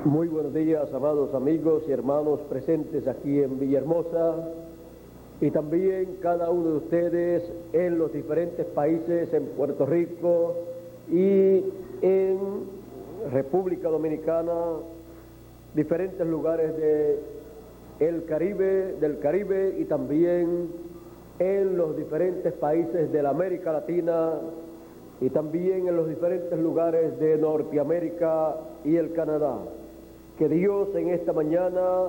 Muy buenos días, amados amigos y hermanos presentes aquí en Villahermosa y también cada uno de ustedes en los diferentes países, en Puerto Rico y en República Dominicana, diferentes lugares del Caribe y también en los diferentes países de la América Latina y también en los diferentes lugares de Norteamérica y el Canadá. Que Dios en esta mañana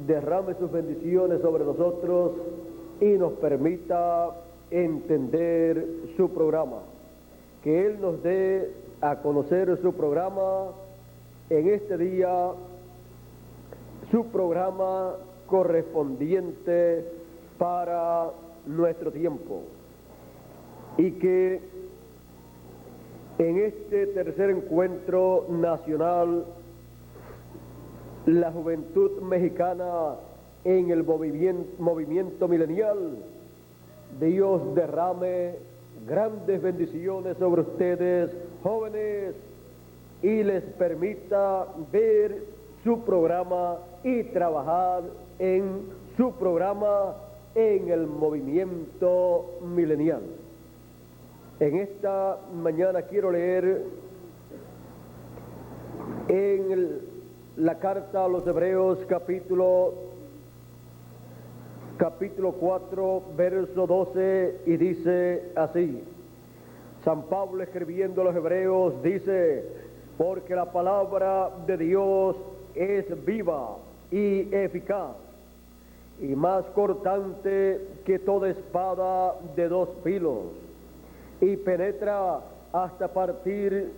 derrame sus bendiciones sobre nosotros y nos permita entender su programa. Que Él nos dé a conocer su programa en este día, su programa correspondiente para nuestro tiempo. Y que en este tercer encuentro nacional, la juventud mexicana en el movimiento milenial, Dios derrame grandes bendiciones sobre ustedes, jóvenes, y les permita ver su programa y trabajar en su programa en el movimiento milenial. En esta mañana quiero leer en la carta a los Hebreos capítulo 4, verso 12, y dice así. San Pablo, escribiendo a los Hebreos, dice: porque la palabra de Dios es viva y eficaz, y más cortante que toda espada de dos filos, y penetra hasta partir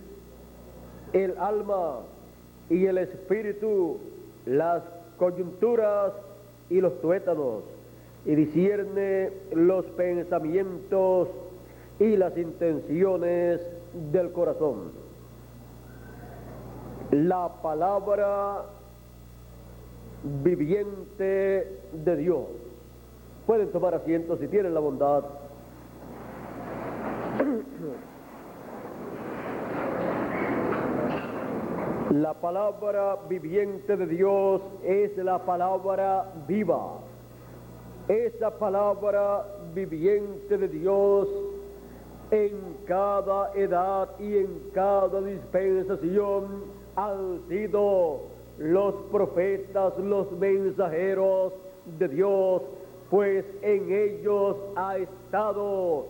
el alma y el espíritu, las coyunturas y los tuétanos, y discierne los pensamientos y las intenciones del corazón. La palabra viviente de Dios. Pueden tomar asiento si tienen la bondad. La palabra viviente de Dios es la palabra viva. Esa palabra viviente de Dios en cada edad y en cada dispensación han sido los profetas, los mensajeros de Dios, pues en ellos ha estado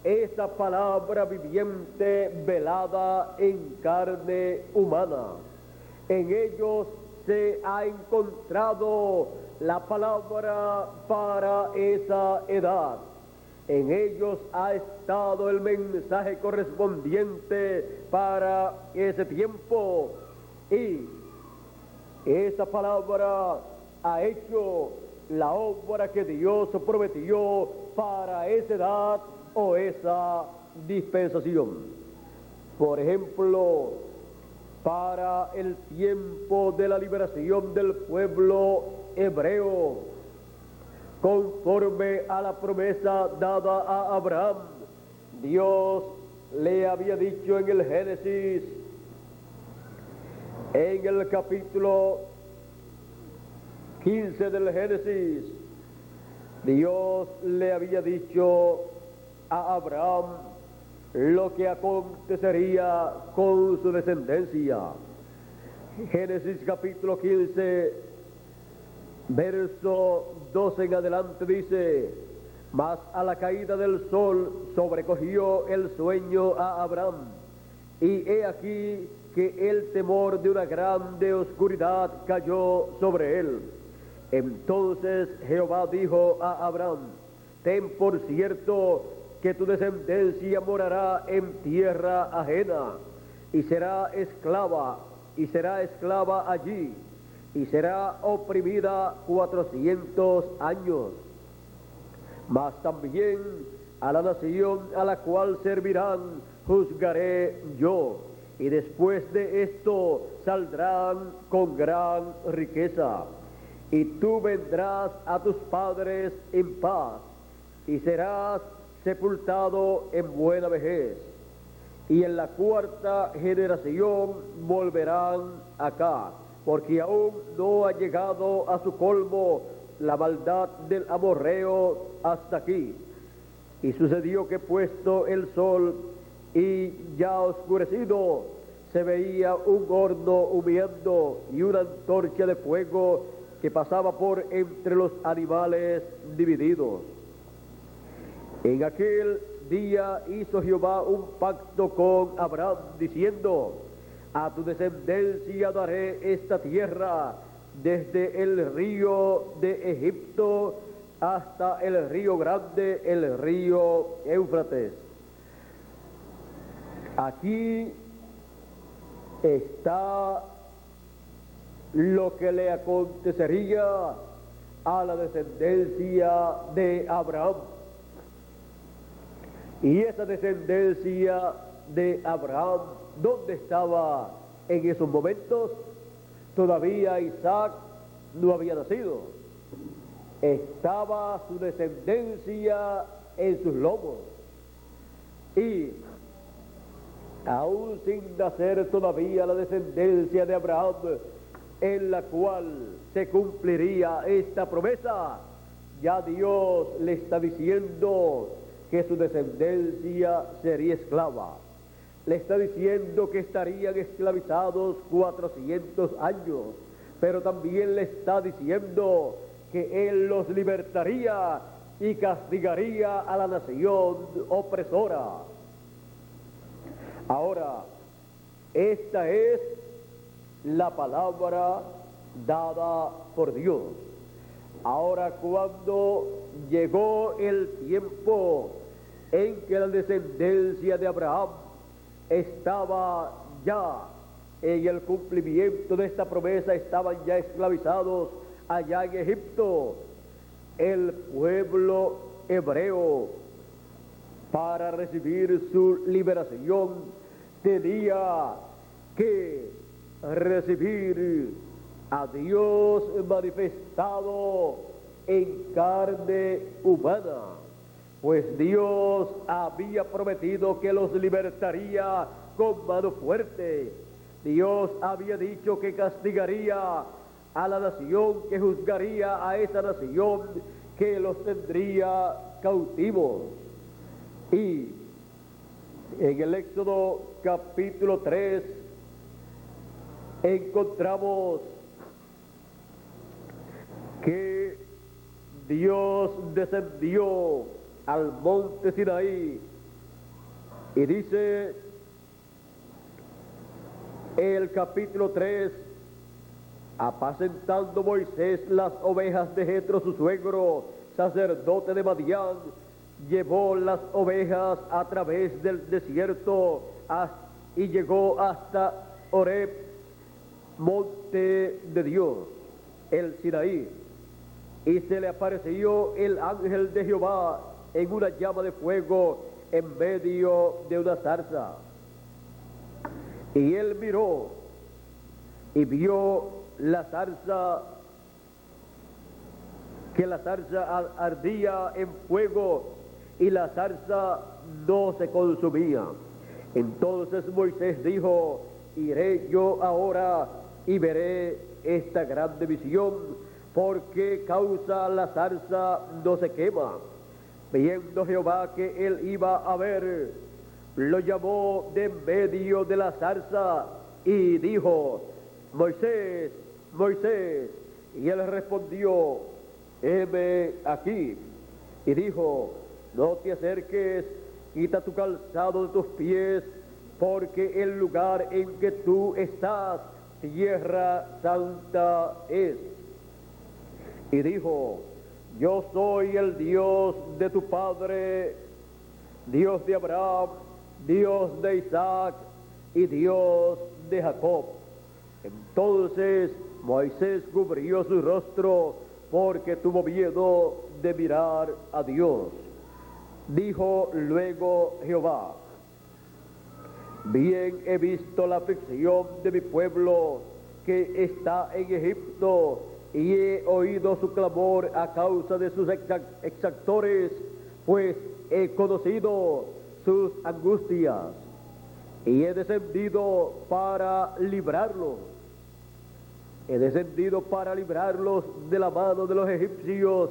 esa palabra viviente velada en carne humana. En ellos se ha encontrado la palabra para esa edad. En ellos ha estado el mensaje correspondiente para ese tiempo. Y esa palabra ha hecho la obra que Dios prometió para esa edad o esa dispensación. Por ejemplo, para el tiempo de la liberación del pueblo hebreo, conforme a la promesa dada a Abraham, Dios le había dicho en el Génesis, en el capítulo 15 del Génesis, Dios le había dicho a Abraham lo que acontecería con su descendencia. Génesis capítulo 15, verso 12 en adelante dice: mas a la caída del sol sobrecogió el sueño a Abraham, y he aquí que el temor de una grande oscuridad cayó sobre él. Entonces Jehová dijo a Abraham: ten por cierto que tu descendencia morará en tierra ajena, y será esclava allí, y será oprimida 400 años. Mas también a la nación a la cual servirán juzgaré yo, y después de esto saldrán con gran riqueza. Y tú vendrás a tus padres en paz, y serás sepultado en buena vejez, y en la cuarta generación volverán acá. porque aún no ha llegado a su colmo la maldad del amorreo hasta aquí. Y sucedió que puesto el sol y ya oscurecido, se veía un horno humeando y una antorcha de fuego que pasaba por entre los animales divididos. En aquel día hizo Jehová un pacto con Abraham, diciendo: a tu descendencia daré esta tierra, desde el río de Egipto hasta el río grande, el río Éufrates. Aquí está lo que le acontecería a la descendencia de Abraham. Y esa descendencia de Abraham, ¿dónde estaba en esos momentos? Todavía Isaac no había nacido. Estaba su descendencia en sus lomos. Y aún sin nacer todavía la descendencia de Abraham, en la cual se cumpliría esta promesa, ya Dios le está diciendo que su descendencia sería esclava. Le está diciendo que estarían esclavizados 400 años, pero también le está diciendo que Él los libertaría y castigaría a la nación opresora. Ahora, esta es la palabra dada por Dios. Ahora, cuando llegó el tiempo en que la descendencia de Abraham estaba ya en el cumplimiento de esta promesa, estaban ya esclavizados allá en Egipto, el pueblo hebreo, para recibir su liberación, tenía que recibir a Dios manifestado en carne humana, pues Dios había prometido que los libertaría con mano fuerte. Dios había dicho que castigaría a la nación, que juzgaría a esa nación, que los tendría cautivos. Y en el Éxodo capítulo 3 encontramos que Dios descendió al monte Sinaí y dice el capítulo 3: apacentando Moisés las ovejas de Jetro su suegro, sacerdote de Madián, llevó las ovejas a través del desierto y llegó hasta Horeb, monte de Dios, el Sinaí, y se le apareció el ángel de Jehová en una llama de fuego en medio de una zarza. Y él miró y vio la zarza, que la zarza ardía en fuego y la zarza no se consumía. Entonces Moisés dijo: iré yo ahora y veré esta grande visión, porque causa la zarza no se quema. Viendo Jehová que él iba a ver, lo llamó de en medio de la zarza y dijo: Moisés, Moisés. Y él respondió: heme aquí. Y dijo: no te acerques, quita tu calzado de tus pies, porque el lugar en que tú estás, tierra santa es. Y dijo: yo soy el Dios de tu padre, Dios de Abraham, Dios de Isaac y Dios de Jacob. Entonces Moisés cubrió su rostro, porque tuvo miedo de mirar a Dios. Dijo luego Jehová: bien he visto la aflicción de mi pueblo que está en Egipto, y he oído su clamor a causa de sus exactores, pues he conocido sus angustias, y he descendido para librarlos. he descendido para librarlos de la mano de los egipcios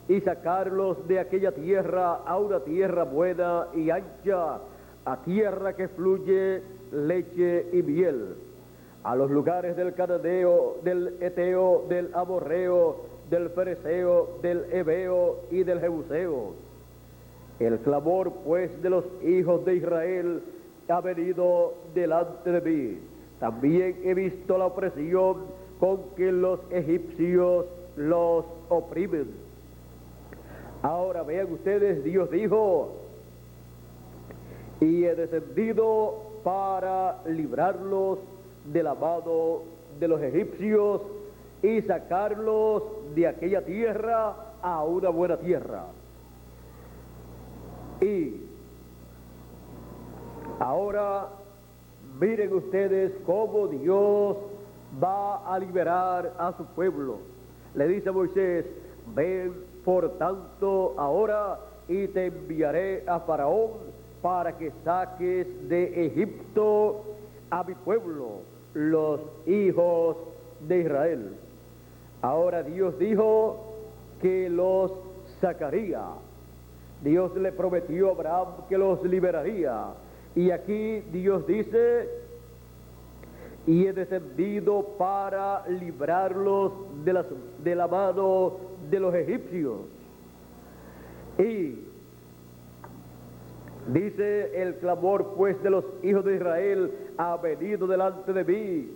y sacarlos de aquella tierra a una tierra buena y ancha, a tierra que fluye leche y miel, a los lugares del cananeo, del eteo, del amorreo, del fereceo, del heveo y del jebuseo. El clamor pues de los hijos de Israel ha venido delante de mí. También he visto la opresión con que los egipcios los oprimen. Ahora vean ustedes, Dios dijo, y he descendido para librarlos de la mano de los egipcios y sacarlos de aquella tierra a una buena tierra. Y ahora miren ustedes cómo Dios va a liberar a su pueblo. Le dice a Moisés, ven por tanto ahora y te enviaré a Faraón para que saques de Egipto a mi pueblo, los hijos de Israel. Ahora Dios dijo que los sacaría. Dios le prometió a Abraham que los liberaría. Y aquí Dios dice, y he descendido para librarlos de la mano de los egipcios. Y dice, el clamor pues de los hijos de Israel ha venido delante de mí,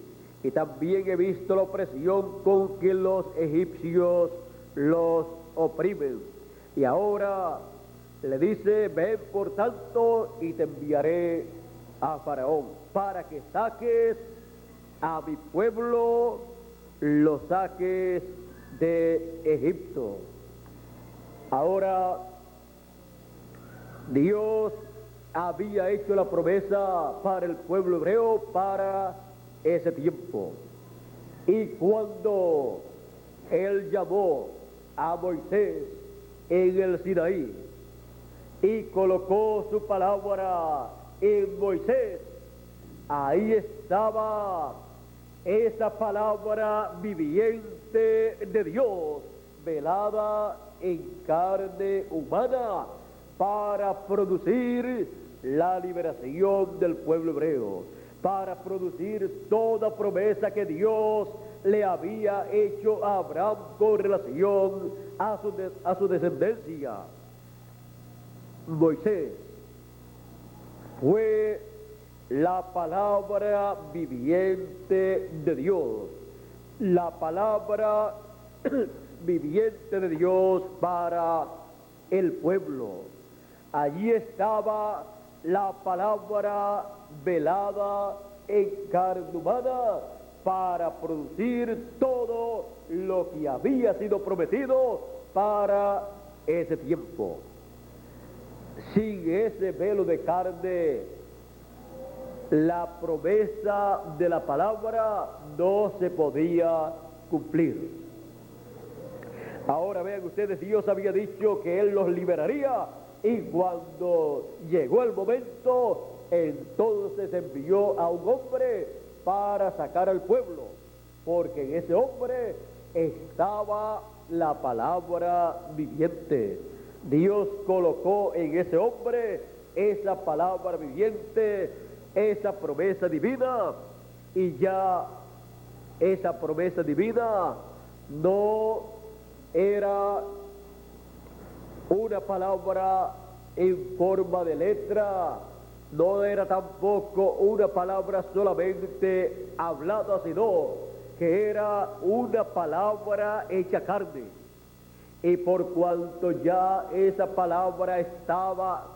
y también he visto la opresión con que los egipcios los oprimen. Y ahora le dice, ven por tanto y te enviaré a Faraón para que saques a mi pueblo, lo saques de Egipto. Ahora Dios había hecho la promesa para el pueblo hebreo para ese tiempo. Y cuando Él llamó a Moisés en el Sinaí y colocó su palabra en Moisés, ahí estaba esa palabra viviente de Dios, velada en carne humana, para producir la liberación del pueblo hebreo, para producir toda promesa que Dios le había hecho a Abraham con relación a su descendencia. Moisés fue la palabra viviente de Dios, la palabra viviente de Dios para el pueblo. Allí estaba la palabra velada en carne humana para producir todo lo que había sido prometido para ese tiempo. Sin ese velo de carne, la promesa de la palabra no se podía cumplir. Ahora vean ustedes, Dios había dicho que Él los liberaría, y cuando llegó el momento, entonces envió a un hombre para sacar al pueblo, porque en ese hombre estaba la palabra viviente. Dios colocó en ese hombre esa palabra viviente, esa promesa divina, y ya esa promesa divina no era una palabra en forma de letra, no era tampoco una palabra solamente hablada, sino que era una palabra hecha carne. Y por cuanto ya esa palabra estaba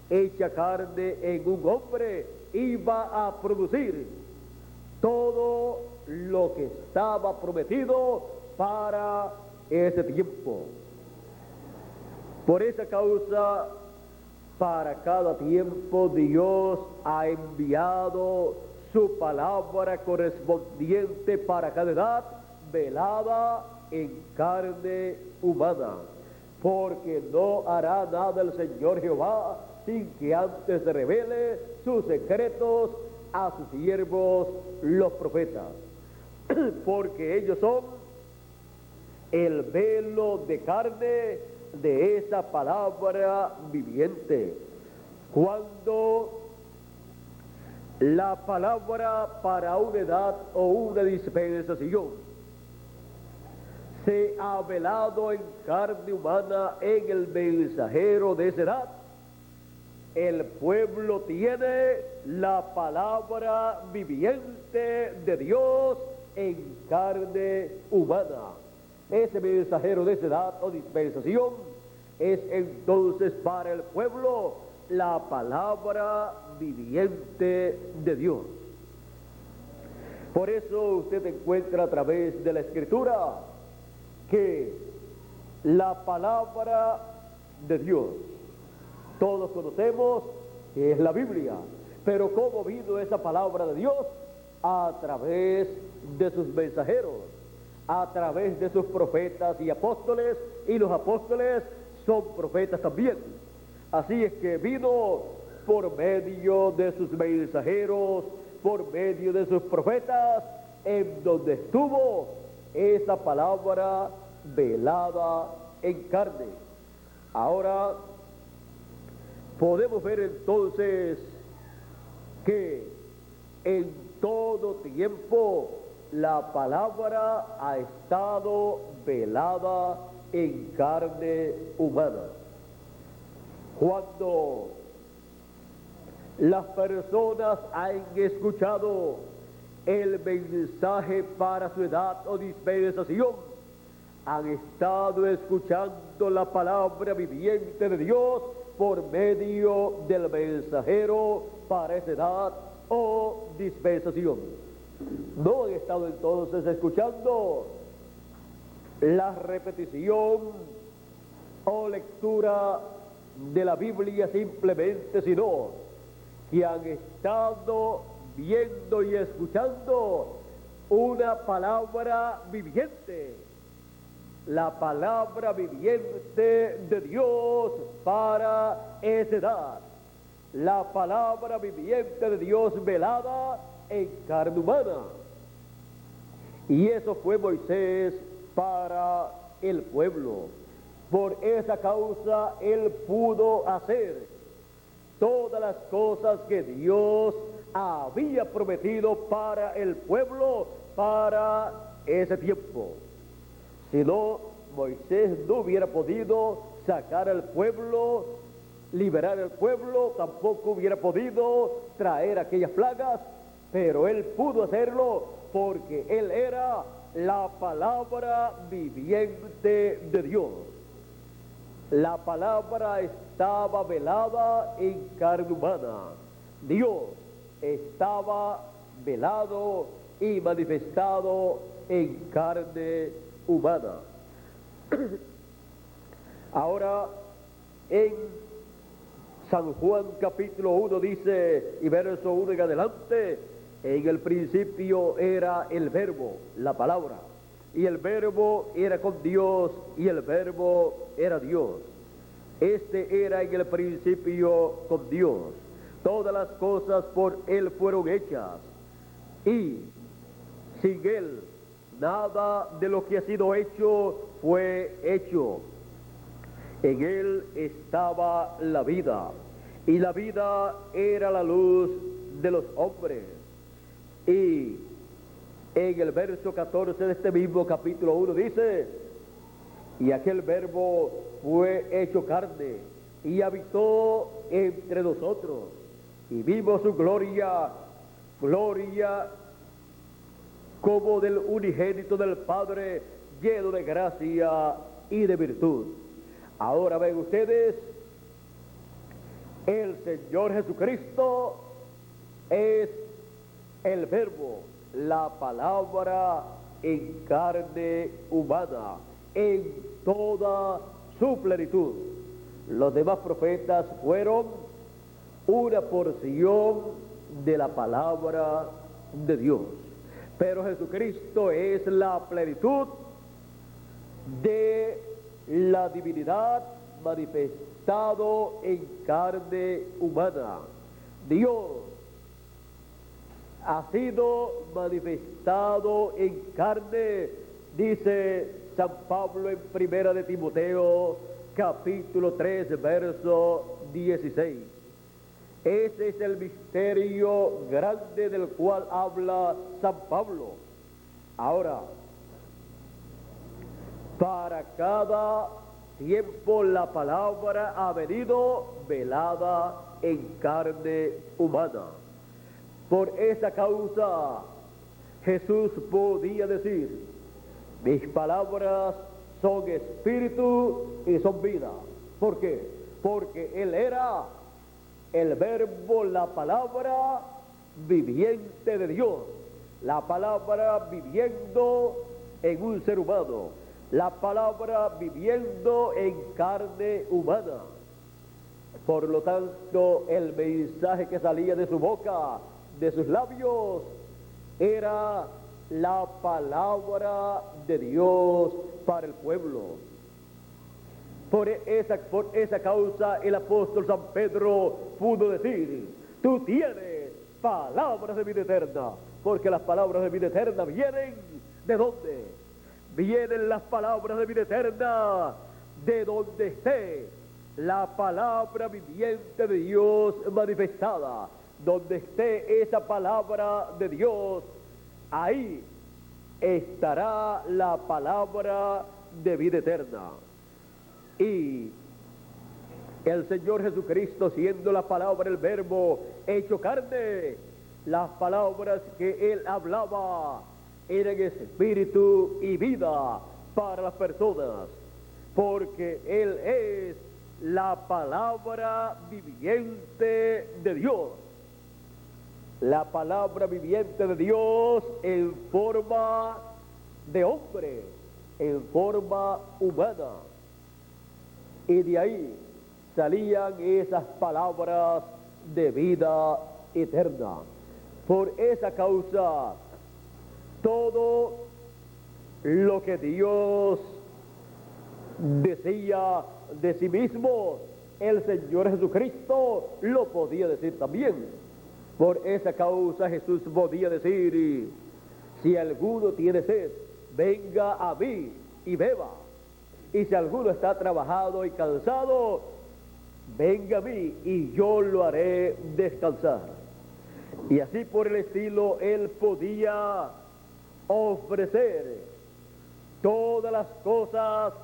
hecha carne en un hombre, iba a producir todo lo que estaba prometido para ese tiempo. Por esa causa, para cada tiempo Dios ha enviado su palabra correspondiente para cada edad, velada en carne humana, porque no hará nada el Señor Jehová sin que antes revele sus secretos a sus siervos los profetas. porque ellos son el velo de carne de esa palabra viviente. Cuando la palabra para una edad o una dispensación se ha velado en carne humana en el mensajero de esa edad, el pueblo tiene la palabra viviente de Dios en carne humana. Ese mensajero de esa edad o dispensación es entonces para el pueblo la palabra viviente de Dios. Por eso usted encuentra a través de la Escritura que la palabra de Dios, todos conocemos que es la Biblia, pero ¿cómo vino esa palabra de Dios? A través de sus mensajeros, a través de sus profetas y apóstoles, y los apóstoles son profetas también. Así es que vino por medio de sus mensajeros, por medio de sus profetas, en donde estuvo esa palabra velada en carne. Ahora podemos ver entonces que en todo tiempo la palabra ha estado velada en carne humana. Cuando las personas han escuchado el mensaje para su edad o dispensación, han estado escuchando la palabra viviente de Dios por medio del mensajero para esa edad o dispensación. No han estado entonces escuchando la repetición o lectura de la Biblia simplemente, sino que han estado viendo y escuchando una palabra viviente, la palabra viviente de Dios para esa edad, la palabra viviente de Dios velada en carne humana. Y eso fue Moisés para el pueblo. Por esa causa él pudo hacer todas las cosas que Dios había prometido para el pueblo para ese tiempo. Si no, Moisés no hubiera podido sacar al pueblo, liberar al pueblo, tampoco hubiera podido traer aquellas plagas, pero él pudo hacerlo porque él era la palabra viviente de Dios. La palabra estaba velada en carne humana. Dios estaba velado y manifestado en carne humana. Ahora, en San Juan capítulo 1 dice, y verso 1 en adelante, en el principio era el verbo, la palabra, y el verbo era con Dios, y el verbo era Dios. Este era en el principio con Dios. Todas las cosas por Él fueron hechas, y sin Él nada de lo que ha sido hecho fue hecho. En Él estaba la vida, y la vida era la luz de los hombres. Y en el verso 14 de este mismo capítulo 1 dice, y aquel verbo fue hecho carne, y habitó entre nosotros, y vimos su gloria, gloria como del unigénito del Padre, lleno de gracia y de virtud. Ahora ven ustedes, el Señor Jesucristo es el verbo, la palabra en carne humana, en toda su plenitud. Los demás profetas fueron una porción de la palabra de Dios, pero Jesucristo es la plenitud de la divinidad manifestado en carne humana. Dios ha sido manifestado en carne, dice San Pablo en Primera de Timoteo, capítulo 3, verso 16. Ese es el misterio grande del cual habla San Pablo. Ahora, para cada tiempo la palabra ha venido velada en carne humana. Por esa causa Jesús podía decir: mis palabras son espíritu y son vida. ¿Por qué? Porque Él era el verbo, la palabra viviente de Dios, la palabra viviendo en un ser humano, la palabra viviendo en carne humana. Por lo tanto, el mensaje que salía de su boca, de sus labios, era la palabra de Dios para el pueblo. Por esa causa el apóstol San Pedro pudo decir: tú tienes palabras de vida eterna, porque las palabras de vida eterna vienen ¿de dónde? Vienen las palabras de vida eterna de donde esté la palabra viviente de Dios manifestada. Donde esté esa palabra de Dios, ahí estará la palabra de vida eterna. Y el Señor Jesucristo, siendo la palabra, el verbo hecho carne, las palabras que Él hablaba eran espíritu y vida para las personas, porque Él es la palabra viviente de Dios. La palabra viviente de Dios en forma de hombre, en forma humana. Y de ahí salían esas palabras de vida eterna. Por esa causa, todo lo que Dios decía de sí mismo, el Señor Jesucristo lo podía decir también. Por esa causa Jesús podía decir: si alguno tiene sed, venga a mí y beba. Y si alguno está trabajado y cansado, venga a mí y yo lo haré descansar. Y así por el estilo, Él podía ofrecer todas las cosas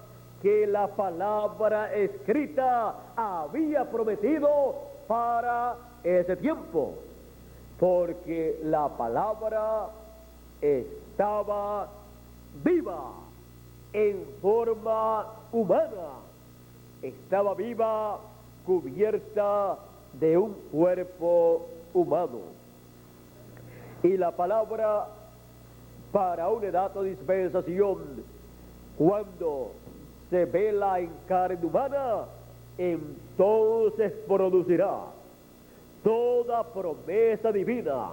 que la palabra escrita había prometido para ese tiempo. Porque la palabra estaba viva en forma humana, estaba viva cubierta de un cuerpo humano. Y la palabra para una edad o dispensación, cuando se vela en carne humana, entonces producirá toda promesa divina,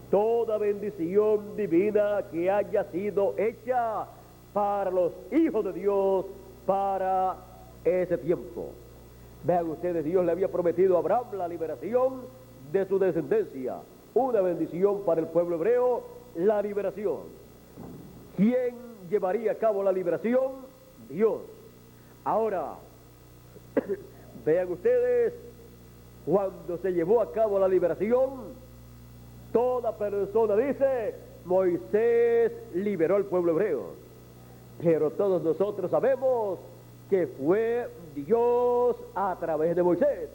toda bendición divina que haya sido hecha para los hijos de Dios para ese tiempo. Vean ustedes, Dios le había prometido a Abraham la liberación de su descendencia, una bendición para el pueblo hebreo, la liberación. ¿Quién llevaría a cabo la liberación? Dios. Ahora, vean ustedes, cuando se llevó a cabo la liberación, toda persona dice: Moisés liberó al pueblo hebreo. Pero todos nosotros sabemos que fue Dios a través de Moisés.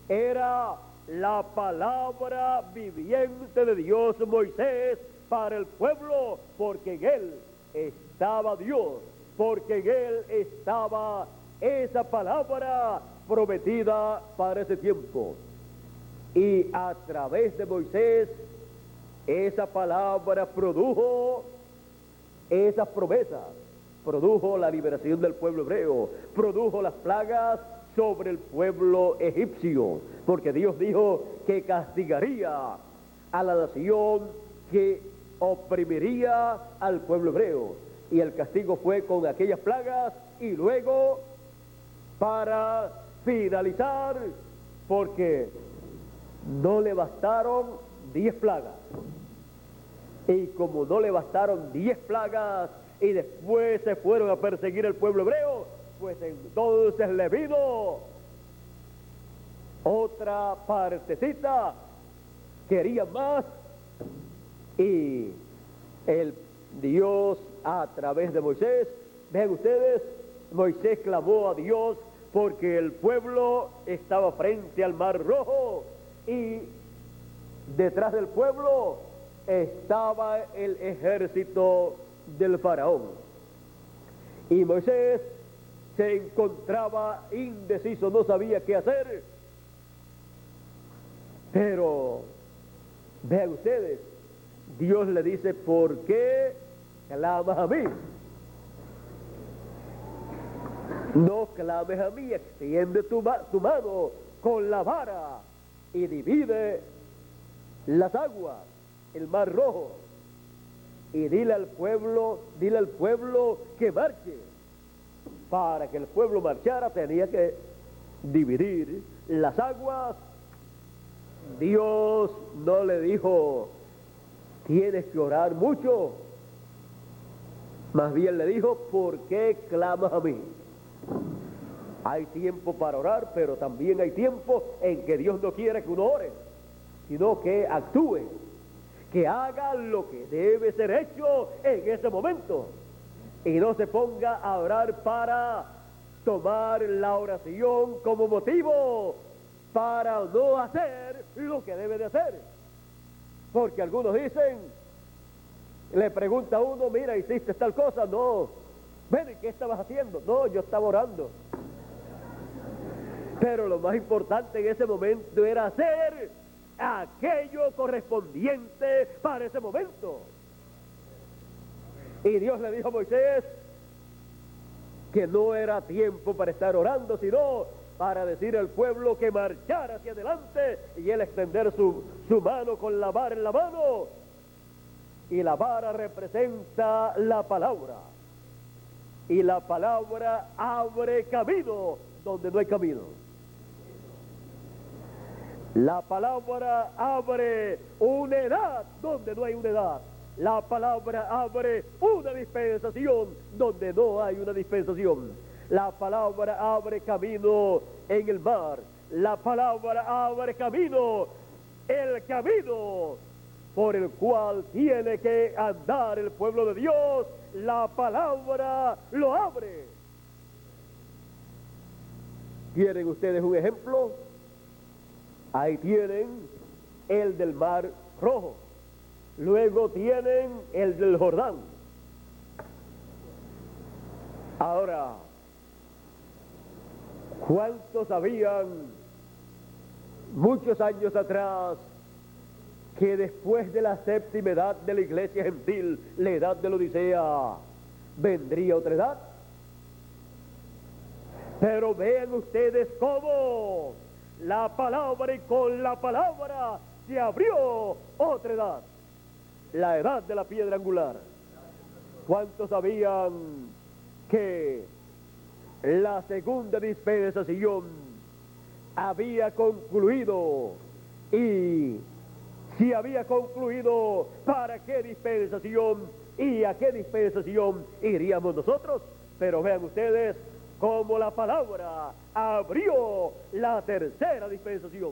Era la palabra viviente de Dios, Moisés, para el pueblo, porque en él estaba Dios, porque en él estaba esa palabra prometida para ese tiempo. Y a través de Moisés, esa palabra produjo esas promesas, produjo la liberación del pueblo hebreo, produjo las plagas sobre el pueblo egipcio, porque Dios dijo que castigaría a la nación que oprimiría al pueblo hebreo, y el castigo fue con aquellas plagas. Y luego, para finalizar, porque no le bastaron 10 plagas, Y como no le bastaron 10 plagas y después se fueron a perseguir el pueblo hebreo, pues entonces le vino otra partecita, quería más, y el Dios a través de Moisés, vean ustedes, Moisés clamó a Dios porque el pueblo estaba frente al Mar Rojo y detrás del pueblo estaba el ejército del faraón. Y Moisés se encontraba indeciso, no sabía qué hacer. Pero vean ustedes, Dios le dice: ¿por qué clamas a mí? No clames a mí, extiende tu mano con la vara y divide las aguas, el Mar Rojo, y dile al pueblo que marche. Para que el pueblo marchara tenía que dividir las aguas. Dios no le dijo: tienes que orar mucho, más bien le dijo: ¿por qué clamas a mí? Hay tiempo para orar, pero también hay tiempo en que Dios no quiere que uno ore, sino que actúe, que haga lo que debe ser hecho en ese momento, y no se ponga a orar para tomar la oración como motivo para no hacer lo que debe de hacer. Porque algunos dicen, le pregunta a uno: mira, ¿hiciste tal cosa? No. Bueno, ¿y qué estabas haciendo? No, yo estaba orando. Pero lo más importante en ese momento era hacer aquello correspondiente para ese momento. Y Dios le dijo a Moisés que no era tiempo para estar orando, sino para decir al pueblo que marchara hacia adelante, y él extender su mano con la vara en la mano. Y la vara representa la palabra, y la palabra abre camino donde no hay camino. La palabra abre una edad donde no hay una edad. La palabra abre una dispensación donde no hay una dispensación. La palabra abre camino en el mar. La palabra abre camino, el camino por el cual tiene que andar el pueblo de Dios. La palabra lo abre. ¿Quieren ustedes un ejemplo? Ahí tienen el del Mar Rojo. Luego tienen el del Jordán. Ahora, ¿cuántos sabían muchos años atrás que después de la séptima edad de la iglesia gentil, la edad de la Odisea, vendría otra edad? Pero vean ustedes cómo la palabra, y con la palabra se abrió otra edad, la edad de la piedra angular. ¿Cuántos sabían que la segunda dispensación había concluido? Y si había concluido, ¿para qué dispensación y a qué dispensación iríamos nosotros? Pero vean ustedes cómo la palabra abrió la tercera dispensación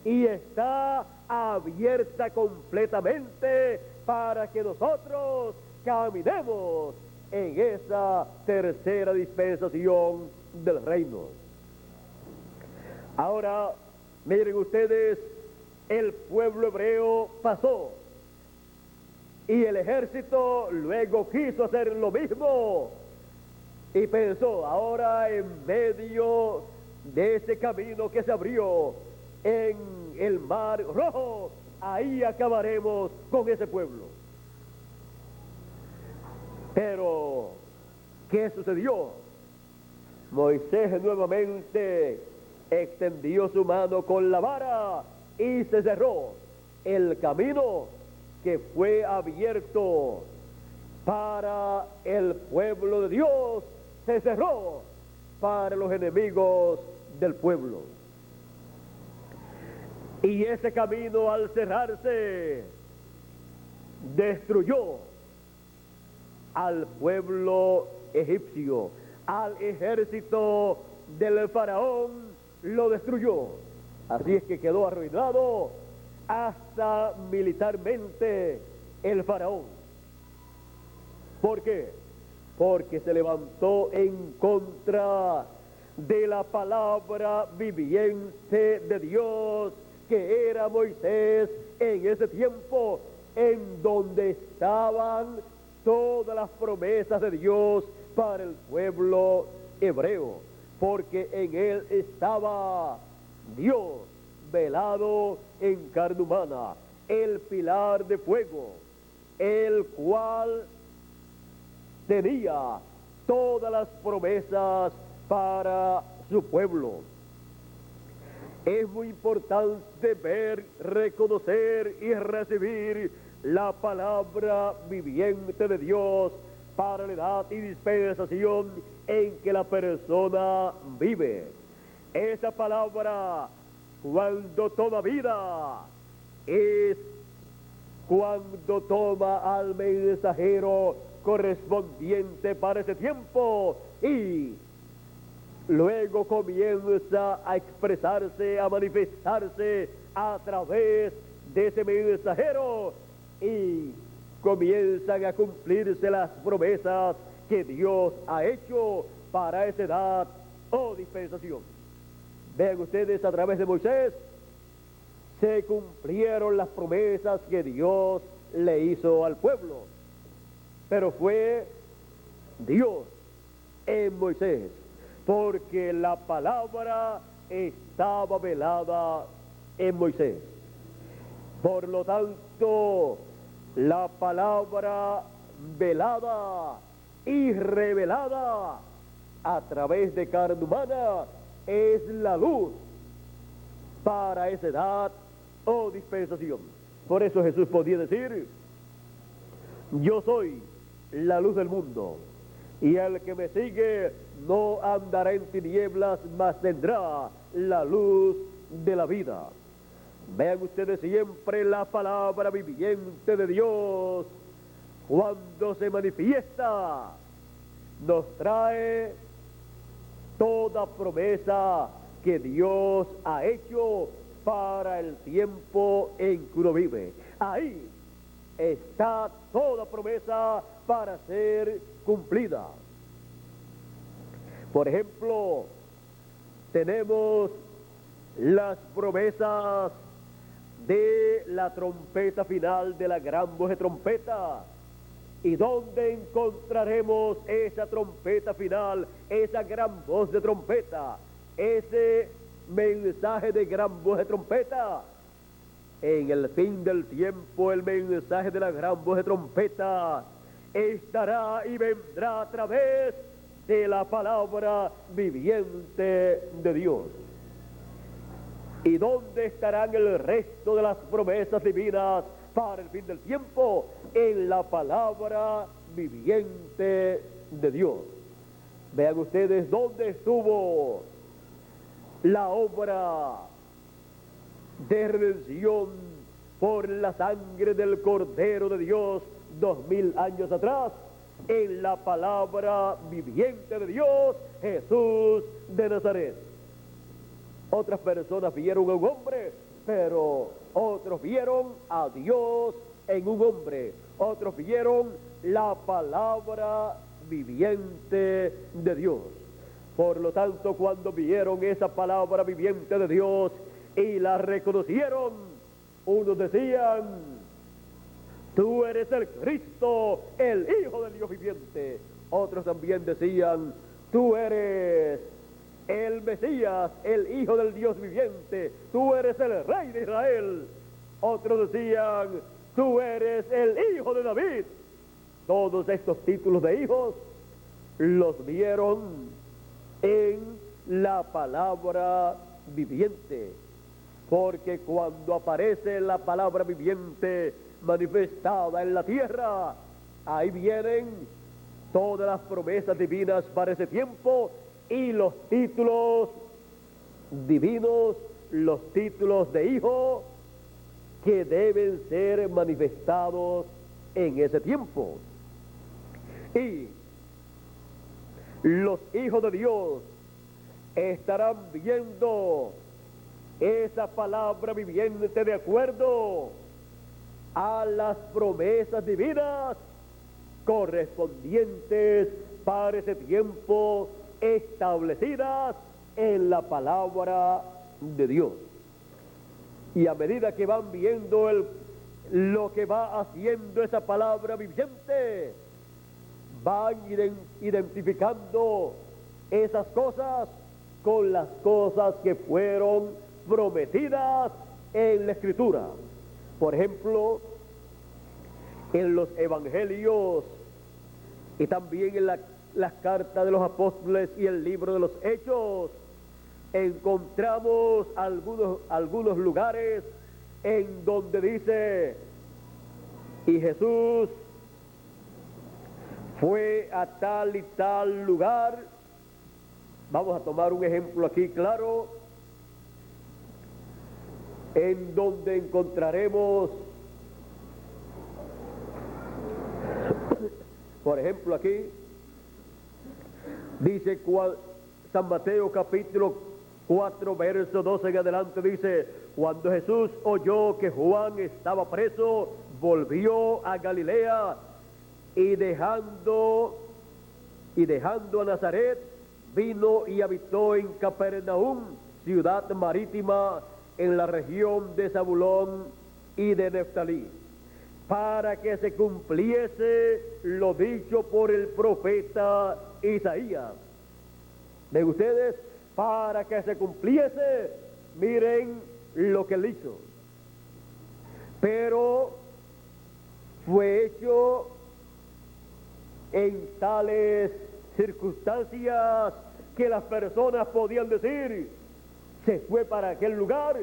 y está abierta completamente para que nosotros caminemos en esa tercera dispensación del reino. Ahora, miren ustedes, el pueblo hebreo pasó y el ejército luego quiso hacer lo mismo y pensó: ahora en medio de ese camino que se abrió en el Mar Rojo, ahí acabaremos con ese pueblo. Pero ¿qué sucedió? Moisés nuevamente extendió su mano con la vara y se cerró el camino que fue abierto para el pueblo de Dios, se cerró para los enemigos del pueblo. Y ese camino, al cerrarse, destruyó al pueblo egipcio, al ejército del faraón lo destruyó. Así es que quedó arruinado hasta militarmente el faraón. ¿Por qué? Porque se levantó en contra de la palabra viviente de Dios, que era Moisés en ese tiempo, en donde estaban todas las promesas de Dios para el pueblo hebreo, porque en él estaba Dios velado en carne humana, el pilar de fuego, el cual tenía todas las promesas para su pueblo. Es muy importante ver, reconocer y recibir la palabra viviente de Dios para la edad y dispensación en que la persona vive. Esa palabra, cuando toma vida, es cuando toma al mensajero correspondiente para ese tiempo y luego comienza a expresarse, a manifestarse a través de ese mensajero y comienzan a cumplirse las promesas que Dios ha hecho para esa edad o dispensación. Vean ustedes, a través de Moisés se cumplieron las promesas que Dios le hizo al pueblo, pero fue Dios en Moisés, porque la palabra estaba velada en Moisés. Por lo tanto, la palabra velada y revelada a través de carne humana es la luz para esa edad o dispensación. Por eso Jesús podía decir: yo soy la luz del mundo, y el que me sigue no andará en tinieblas, mas tendrá la luz de la vida. Vean ustedes, siempre la palabra viviente de Dios, cuando se manifiesta, nos trae toda promesa que Dios ha hecho para el tiempo en que uno vive. Ahí está toda promesa para ser cumplida. Por ejemplo, tenemos las promesas de la trompeta final, de la gran voz de trompeta. ¿Y dónde encontraremos esa trompeta final, esa gran voz de trompeta, ese mensaje de gran voz de trompeta? En el fin del tiempo, el mensaje de la gran voz de trompeta estará y vendrá a través de la palabra viviente de Dios. ¿Y dónde estarán el resto de las promesas divinas para el fin del tiempo? En la palabra viviente de Dios. Vean ustedes dónde estuvo la obra de redención por la sangre del Cordero de Dios 2000 años atrás. En la palabra viviente de Dios, Jesús de Nazaret. Otras personas vieron a un hombre, pero otros vieron a Dios en un hombre. Otros vieron la palabra viviente de Dios. Por lo tanto, cuando vieron esa palabra viviente de Dios y la reconocieron, unos decían: tú eres el Cristo, el Hijo del Dios viviente. Otros también decían: tú eres el Mesías, el Hijo del Dios viviente, tú eres el Rey de Israel. Otros decían: tú eres el Hijo de David. Todos estos títulos de hijos los vieron en la palabra viviente, porque cuando aparece la palabra viviente manifestada en la tierra, ahí vienen todas las promesas divinas para ese tiempo y los títulos divinos, los títulos de hijo que deben ser manifestados en ese tiempo. Y los hijos de Dios estarán viendo esa palabra viviente de acuerdo a las promesas divinas correspondientes para ese tiempo, establecidas en la palabra de Dios. Y a medida que van viendo lo que va haciendo esa palabra viviente, van identificando esas cosas con las cosas que fueron prometidas en la Escritura. Por ejemplo, en los evangelios y también en las cartas de los apóstoles y el libro de los Hechos, encontramos algunos lugares en donde dice: y Jesús fue a tal y tal lugar. Vamos a tomar un ejemplo aquí claro, en donde encontraremos, por ejemplo, aquí dice San Mateo capítulo 4, verso 12 en adelante, dice: cuando Jesús oyó que Juan estaba preso, volvió a Galilea, y dejando a Nazaret, vino y habitó en Capernaum, ciudad marítima, en la región de Zabulón y de Neftalí, para que se cumpliese lo dicho por el profeta Isaías. ¿Ven ustedes? Para que se cumpliese, miren lo que él hizo. Pero fue hecho en tales circunstancias que las personas podían decir: se fue para aquel lugar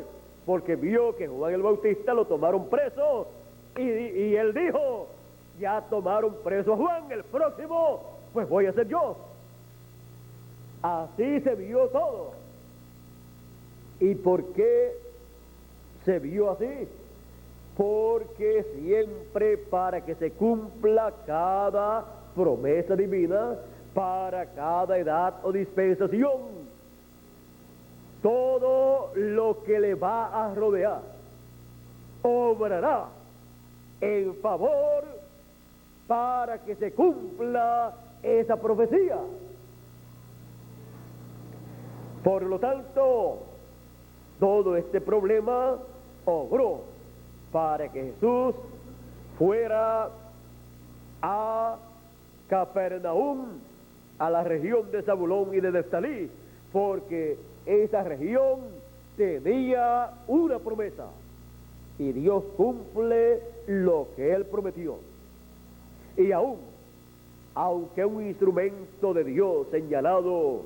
porque vio que Juan el Bautista lo tomaron preso, y él dijo: ya tomaron preso a Juan, el próximo pues voy a ser yo. Así se vio todo. ¿Y por qué se vio así? Porque siempre, para que se cumpla cada promesa divina, para cada edad o dispensación, todo lo que le va a rodear obrará en favor para que se cumpla esa profecía. Por lo tanto, todo este problema obró para que Jesús fuera a Capernaum, a la región de Zabulón y de Neftalí, porque esa región tenía una promesa y Dios cumple lo que Él prometió. Y aunque un instrumento de Dios señalado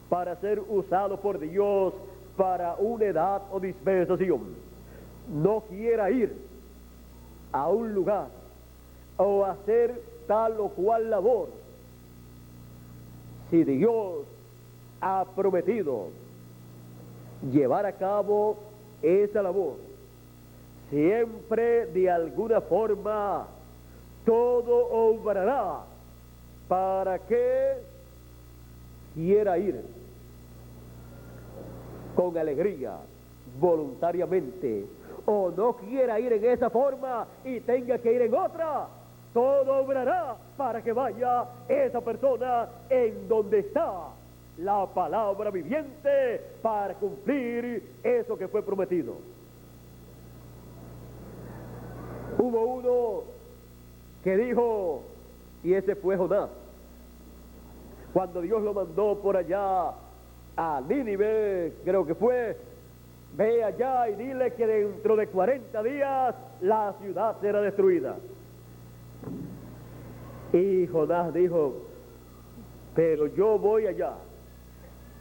para ser usado por Dios para una edad o dispensación no quiera ir a un lugar o hacer tal o cual labor, si Dios ha prometido llevar a cabo esa labor, siempre de alguna forma todo obrará para que quiera ir con alegría, voluntariamente, o no quiera ir en esa forma y tenga que ir en otra. Todo obrará para que vaya esa persona en donde está la palabra viviente para cumplir eso que fue prometido. Hubo uno que dijo, y ese fue Jonás, cuando Dios lo mandó por allá a Nínive, creo que fue: ve allá y dile que dentro de 40 días la ciudad será destruida. Y Jonás dijo: pero yo voy allá,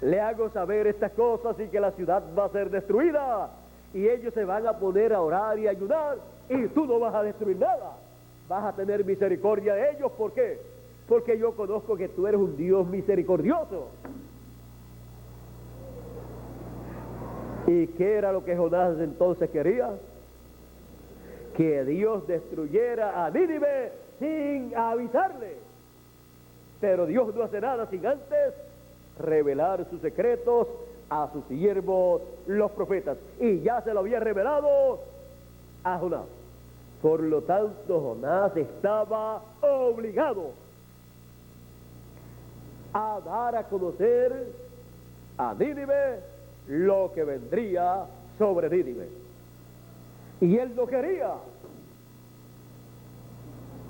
le hago saber estas cosas y que la ciudad va a ser destruida, y ellos se van a poner a orar y a ayudar, y tú no vas a destruir nada, vas a tener misericordia de ellos. ¿Por qué? Porque yo conozco que tú eres un Dios misericordioso. ¿Y qué era lo que Jonás entonces quería? que Dios destruyera a Nínive sin avisarle. Pero Dios no hace nada sin antes revelar sus secretos a sus siervos, los profetas. Y ya se lo había revelado a Jonás. Por lo tanto, Jonás estaba obligado a dar a conocer a Nínive lo que vendría sobre Nínive. Y él no quería.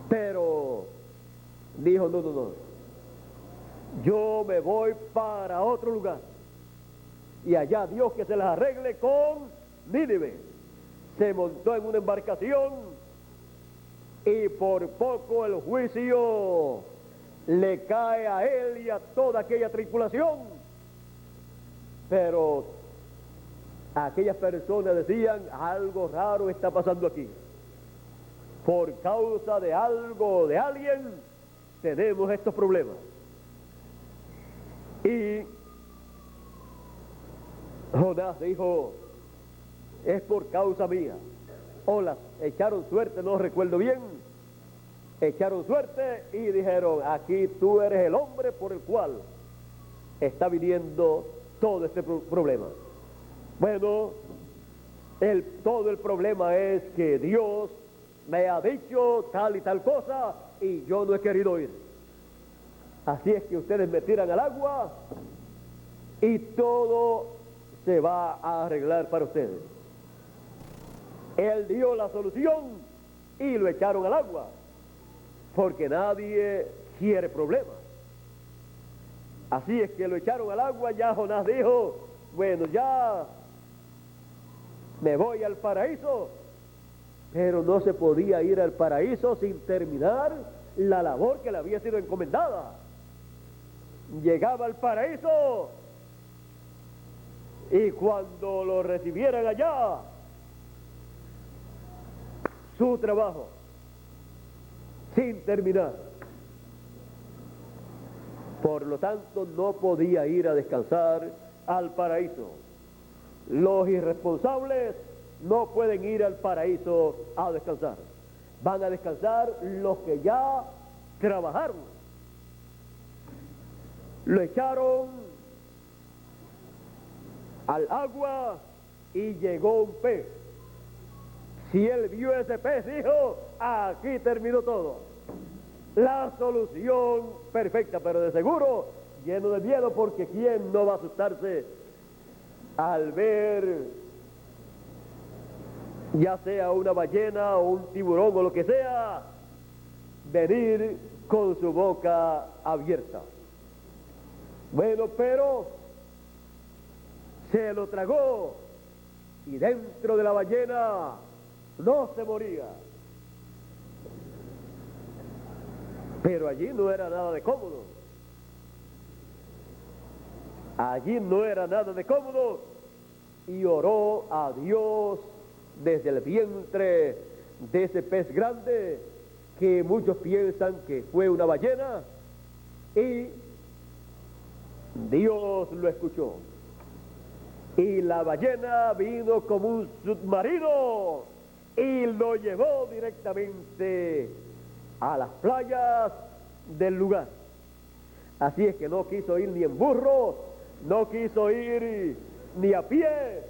Pero dijo, no. Yo me voy para otro lugar. Y allá Dios que se las arregle con Nínive. Se montó en una embarcación y por poco el juicio le cae a él y a toda aquella tripulación. Pero aquellas personas decían, algo raro está pasando aquí. Por causa de algo, de alguien, tenemos estos problemas. Y Jonás dijo, es por causa mía. Olas, echaron suerte, no recuerdo bien. Echaron suerte y dijeron, aquí tú eres el hombre por el cual está viniendo todo este problema. Bueno, todo el problema es que Dios me ha dicho tal y tal cosa y yo no he querido ir. Así es que ustedes me tiran al agua y todo se va a arreglar para ustedes. Él dio la solución y lo echaron al agua, porque nadie quiere problemas. Así es que lo echaron al agua. Ya Jonás dijo, bueno, ya me voy al paraíso, pero no se podía ir al paraíso sin terminar la labor que le había sido encomendada. Llegaba al paraíso y cuando lo recibieran allá, su trabajo sin terminar. Por lo tanto, no podía ir a descansar al paraíso. Los irresponsables no pueden ir al paraíso a descansar. Van a descansar los que ya trabajaron. Lo echaron al agua y llegó un pez. Si él vio ese pez, dijo, aquí terminó todo. La solución perfecta, pero de seguro lleno de miedo, porque ¿quién no va a asustarse al ver ya sea una ballena o un tiburón o lo que sea venir con su boca abierta? Bueno, pero se lo tragó y dentro de la ballena no se moría. Pero allí no era nada de cómodo. Allí no era nada de cómodo. Y oró a Dios desde el vientre de ese pez grande, que muchos piensan que fue una ballena, y Dios lo escuchó. Y la ballena vino como un submarino y lo llevó directamente a las playas del lugar. Así es que no quiso ir ni en burro, no quiso ir ni a pie,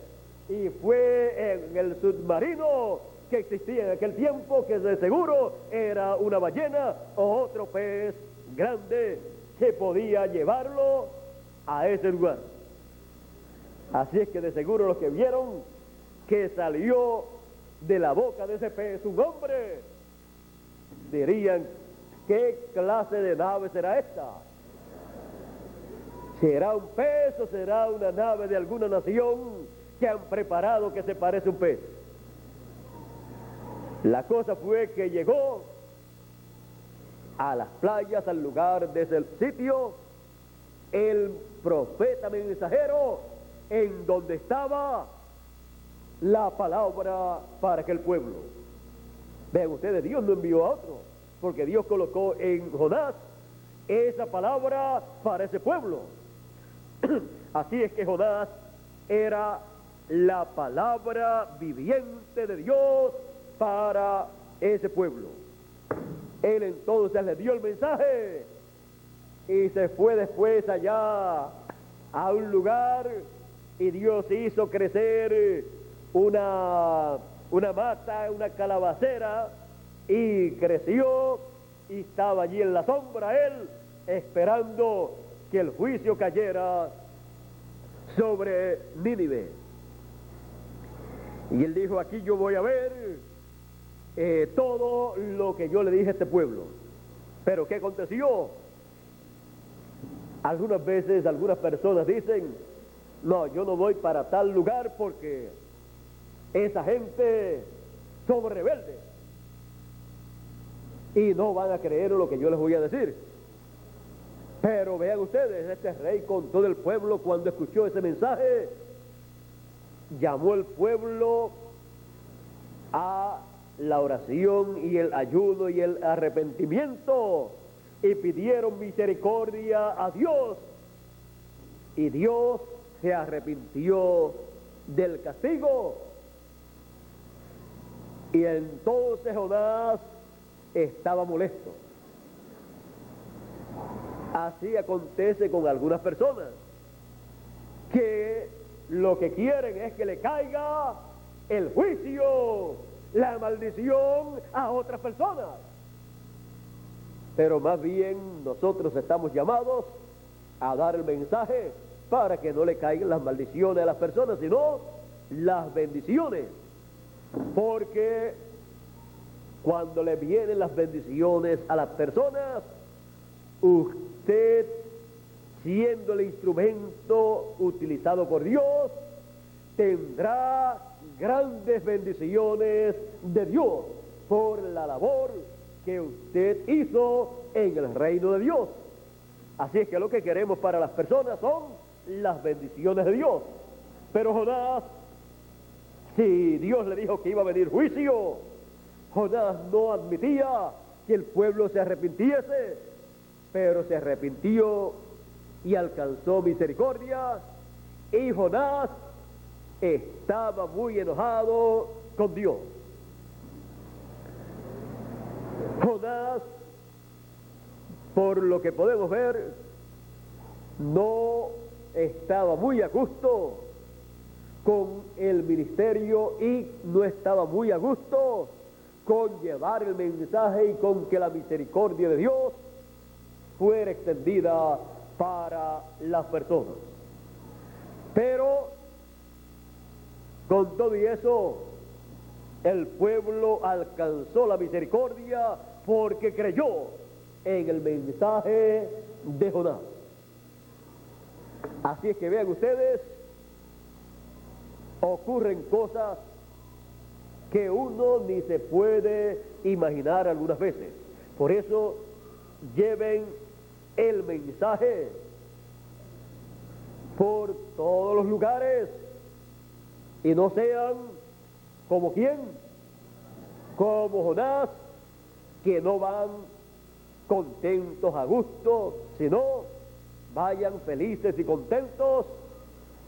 y fue en el submarino que existía en aquel tiempo, que de seguro era una ballena o otro pez grande que podía llevarlo a ese lugar. Así es que de seguro los que vieron que salió de la boca de ese pez un hombre, dirían, ¿qué clase de nave será esta? ¿Será un pez o será una nave de alguna nación que han preparado que se parece a un pez? La cosa fue que llegó a las playas, al lugar de ese sitio, el profeta mensajero, en donde estaba la palabra para aquel pueblo. Vean ustedes, Dios no envió a otro, porque Dios colocó en Jonás esa palabra para ese pueblo. Así es que Jonás era la palabra viviente de Dios para ese pueblo. Él entonces le dio el mensaje y se fue después allá a un lugar, y Dios hizo crecer una mata, una calabacera, y creció, y estaba allí en la sombra él, esperando que el juicio cayera sobre Nínive. Y él dijo: aquí yo voy a ver todo lo que yo le dije a este pueblo. Pero ¿qué aconteció? Algunas veces algunas personas dicen: no, yo no voy para tal lugar porque esa gente son rebeldes y no van a creer en lo que yo les voy a decir. Pero vean ustedes, este rey con todo el pueblo, cuando escuchó ese mensaje, llamó al pueblo a la oración y el ayuno y el arrepentimiento, y pidieron misericordia a Dios, y Dios se arrepintió del castigo. Y entonces Jonás estaba molesto. Así acontece con algunas personas, que lo que quieren es que le caiga el juicio, la maldición a otras personas. Pero más bien nosotros estamos llamados a dar el mensaje para que no le caigan las maldiciones a las personas, sino las bendiciones. Porque cuando le vienen las bendiciones a las personas, usted, siendo el instrumento utilizado por Dios, tendrá grandes bendiciones de Dios por la labor que usted hizo en el reino de Dios. Así es que lo que queremos para las personas son las bendiciones de Dios. Pero Jonás, si Dios le dijo que iba a venir juicio, Jonás no admitía que el pueblo se arrepintiese, pero se arrepintió y alcanzó misericordia, y Jonás estaba muy enojado con Dios. Jonás, por lo que podemos ver, no estaba muy a gusto con el ministerio y no estaba muy a gusto con llevar el mensaje y con que la misericordia de Dios fuera extendida para las personas. Pero con todo y eso, el pueblo alcanzó la misericordia porque creyó en el mensaje de Jonás. Así es que vean ustedes, ocurren cosas que uno ni se puede imaginar algunas veces. Por eso, lleven el mensaje por todos los lugares y no sean como quién, como Jonás, que no van contentos a gusto, sino vayan felices y contentos,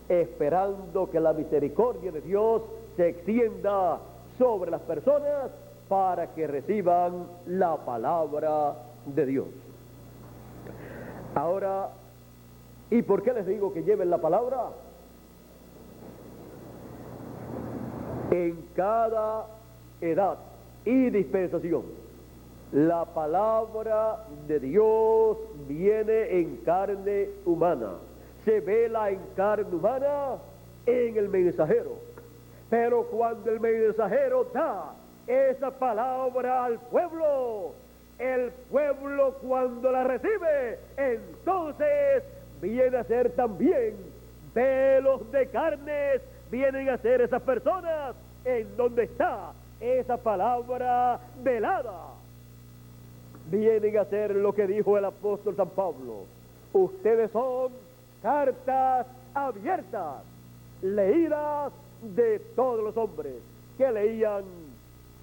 esperando que la misericordia de Dios se extienda sobre las personas para que reciban la palabra de Dios. Ahora, ¿y por qué les digo que lleven la palabra? En cada edad y dispensación, la palabra de Dios viene en carne humana, se vela en carne humana en el mensajero. Pero cuando el mensajero da esa palabra al pueblo, el pueblo cuando la recibe, entonces viene a ser también velos de carnes, vienen a ser esas personas en donde está esa palabra velada. Vienen a ser lo que dijo el apóstol San Pablo: ustedes son cartas abiertas, leídas de todos los hombres que leían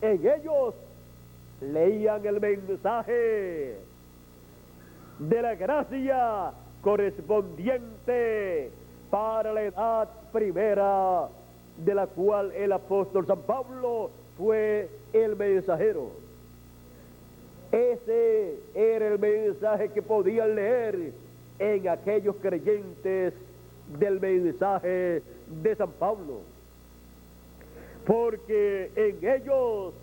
en ellos, leían el mensaje de la gracia correspondiente para la edad primera, de la cual el apóstol San Pablo fue el mensajero. Ese era el mensaje que podían leer en aquellos creyentes del mensaje de San Pablo, porque en ellos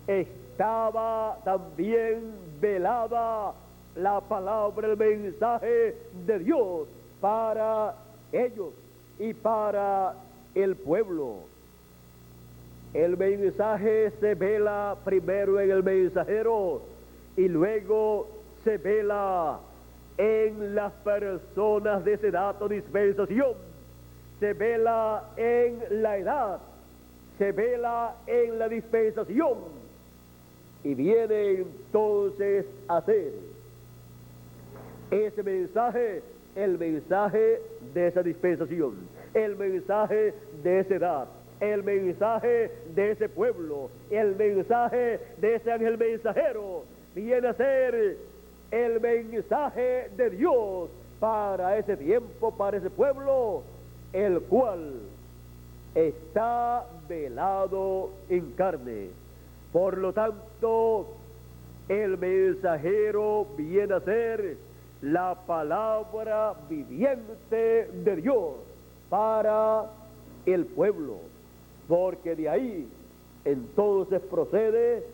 estaba también velada la palabra, el mensaje de Dios para ellos y para el pueblo. El mensaje se vela primero en el mensajero y luego se vela en las personas de esa edad o dispensación. Se vela en la edad, se vela en la dispensación, y viene entonces a ser ese mensaje, el mensaje de esa dispensación, el mensaje de esa edad, el mensaje de ese pueblo, el mensaje de ese ángel mensajero, viene a ser el mensaje de Dios para ese tiempo, para ese pueblo, el cual está velado en carne. Por lo tanto, el mensajero viene a ser la palabra viviente de Dios para el pueblo, porque de ahí entonces procede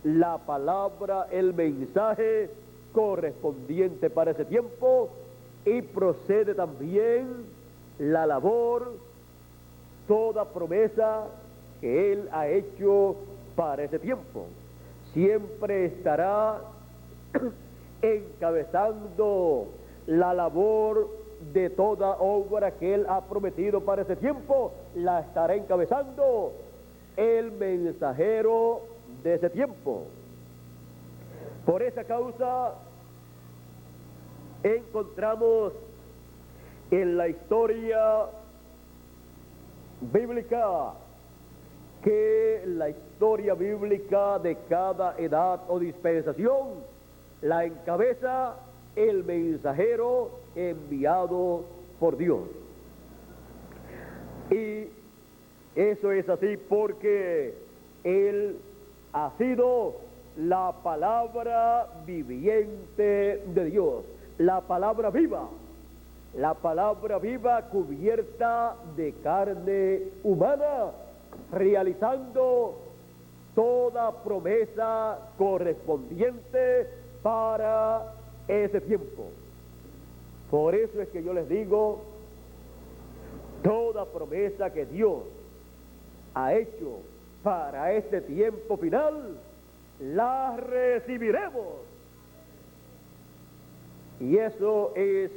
la palabra, el mensaje correspondiente para ese tiempo, y procede también la labor, toda promesa que Él ha hecho para ese tiempo. Siempre estará encabezando la labor de toda obra que Él ha prometido para ese tiempo, la estará encabezando el mensajero de ese tiempo. Por esa causa encontramos en la historia bíblica que la historia bíblica de cada edad o dispensación la encabeza el mensajero enviado por Dios. Y eso es así porque Él ha sido la palabra viviente de Dios, la palabra viva cubierta de carne humana, realizando toda promesa correspondiente para ese tiempo. Por eso es que yo les digo, toda promesa que Dios ha hecho para este tiempo final, la recibiremos. Y eso es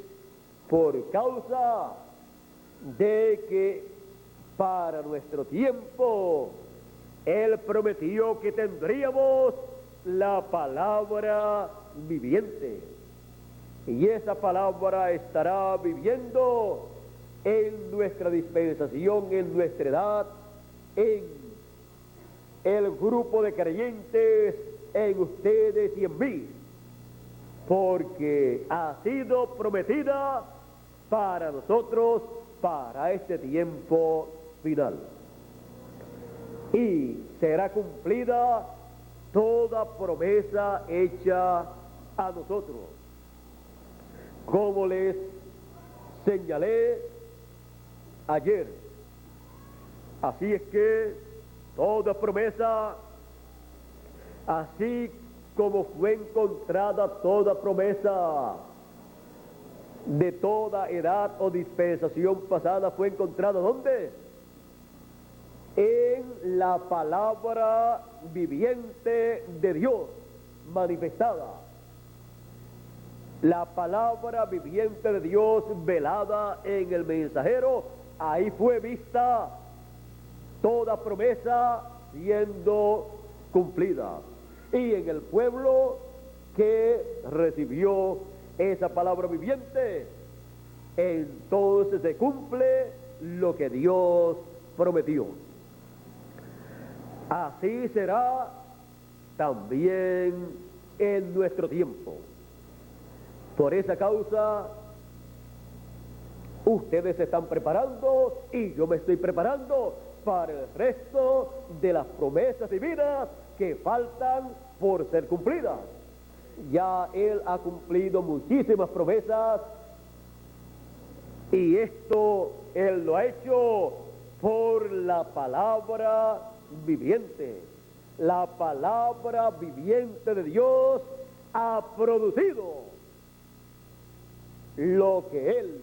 por causa de que para nuestro tiempo Él prometió que tendríamos la palabra viviente, y esa palabra estará viviendo en nuestra dispensación, en nuestra edad, en el grupo de creyentes, en ustedes y en mí, porque ha sido prometida para nosotros, para este tiempo final, y será cumplida toda promesa hecha a nosotros. Como les señalé ayer, así es que toda promesa, así como fue encontrada toda promesa de toda edad o dispensación pasada, fue encontrada ¿dónde? En la palabra viviente de Dios manifestada, la palabra viviente de Dios velada en el mensajero. Ahí fue vista toda promesa siendo cumplida, y en el pueblo que recibió esa palabra viviente, entonces se cumple lo que Dios prometió. Así será también en nuestro tiempo. Por esa causa, ustedes se están preparando y yo me estoy preparando para el resto de las promesas divinas que faltan por ser cumplidas. Ya Él ha cumplido muchísimas promesas y esto Él lo ha hecho por la palabra viviente. La palabra viviente de Dios ha producido lo que Él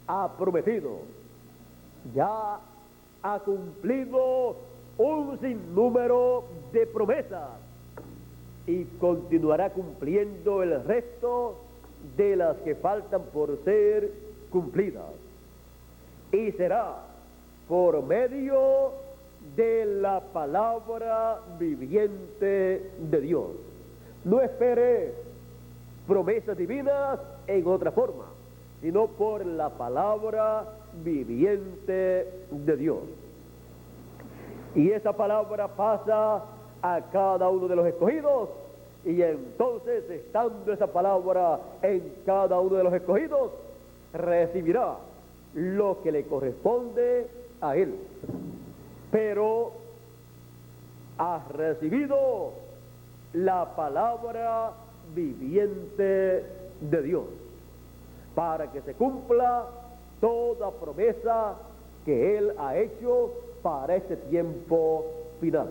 ha prometido. Ya ha cumplido un sinnúmero de promesas y continuará cumpliendo el resto de las que faltan por ser cumplidas. Y será por medio de la palabra viviente de Dios. No espere promesas divinas en otra forma, sino por la palabra viviente de Dios. Y esa palabra pasa a cada uno de los escogidos, y entonces, estando esa palabra en cada uno de los escogidos, recibirá lo que le corresponde a él. Pero has recibido la palabra viviente de Dios para que se cumpla toda promesa que Él ha hecho para este tiempo final.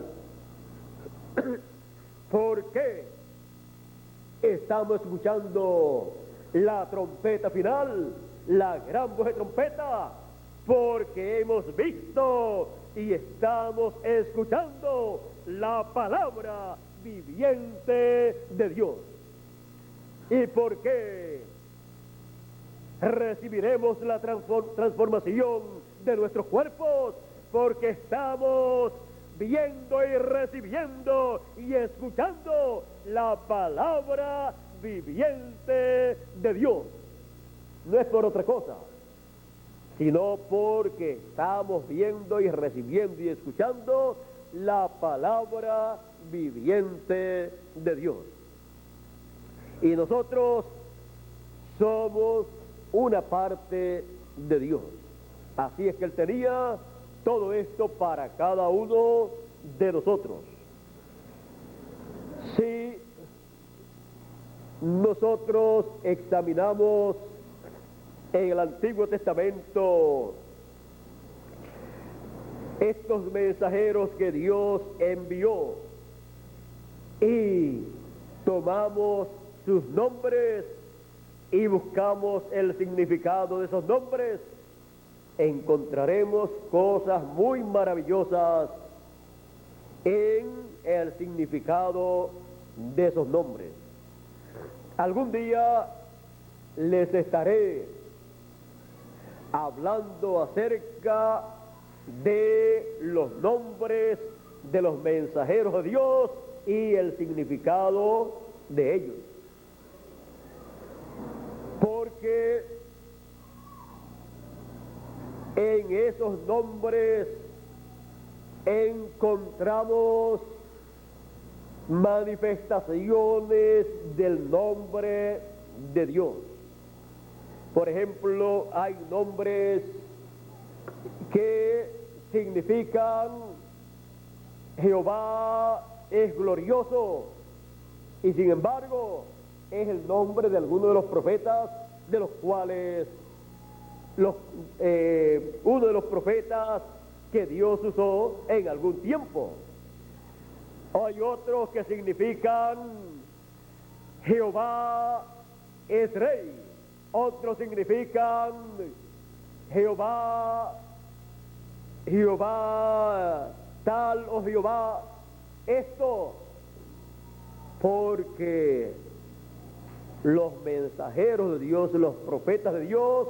¿Por qué estamos escuchando la trompeta final, la gran voz de trompeta? Porque hemos visto y estamos escuchando la palabra viviente de Dios. ¿Y por qué recibiremos la transformación de nuestros cuerpos? Porque estamos viendo y recibiendo y escuchando la palabra viviente de Dios. No es por otra cosa, sino porque estamos viendo y recibiendo y escuchando la palabra viviente de Dios. Y nosotros somos una parte de Dios. Así es que Él tenía todo esto para cada uno de nosotros. Si nosotros examinamos en el Antiguo Testamento estos mensajeros que Dios envió y tomamos sus nombres y buscamos el significado de esos nombres, encontraremos cosas muy maravillosas en el significado de esos nombres. Algún día les estaré hablando acerca de los nombres de los mensajeros de Dios y el significado de ellos. Porque en esos nombres encontramos manifestaciones del nombre de Dios. Por ejemplo, hay nombres que significan Jehová es glorioso, y sin embargo es el nombre de alguno de los profetas, de los cuales uno de los profetas que Dios usó en algún tiempo. Hay otros que significan Jehová es rey, otros significan Jehová tal o Jehová esto, porque los mensajeros de Dios, los profetas de Dios,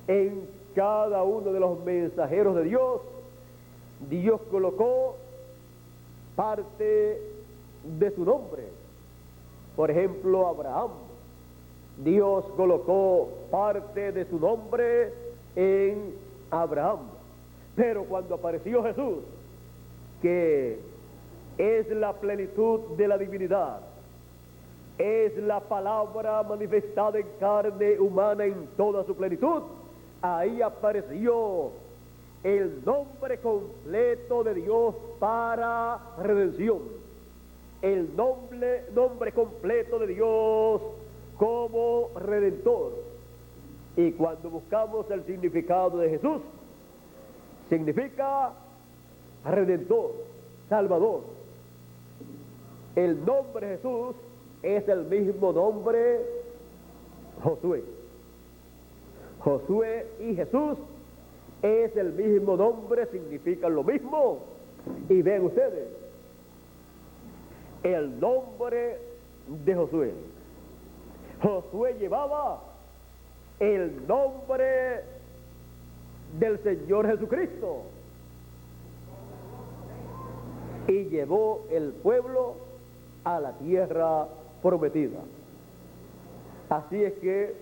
en cada uno de los mensajeros de Dios, Dios colocó parte de su nombre. Por ejemplo, Abraham, Dios colocó parte de su nombre en Abraham. Pero cuando apareció Jesús, que es la plenitud de la divinidad, es la palabra manifestada en carne humana en toda su plenitud, ahí apareció el nombre completo de Dios para redención, el nombre completo de Dios como Redentor. Y cuando buscamos el significado de Jesús, significa Redentor, Salvador. El nombre Jesús es el mismo nombre Josué. Josué y Jesús es el mismo nombre, significan lo mismo. Y ven ustedes, el nombre de Josué. Josué llevaba el nombre del Señor Jesucristo y llevó el pueblo a la tierra prometida. Así es que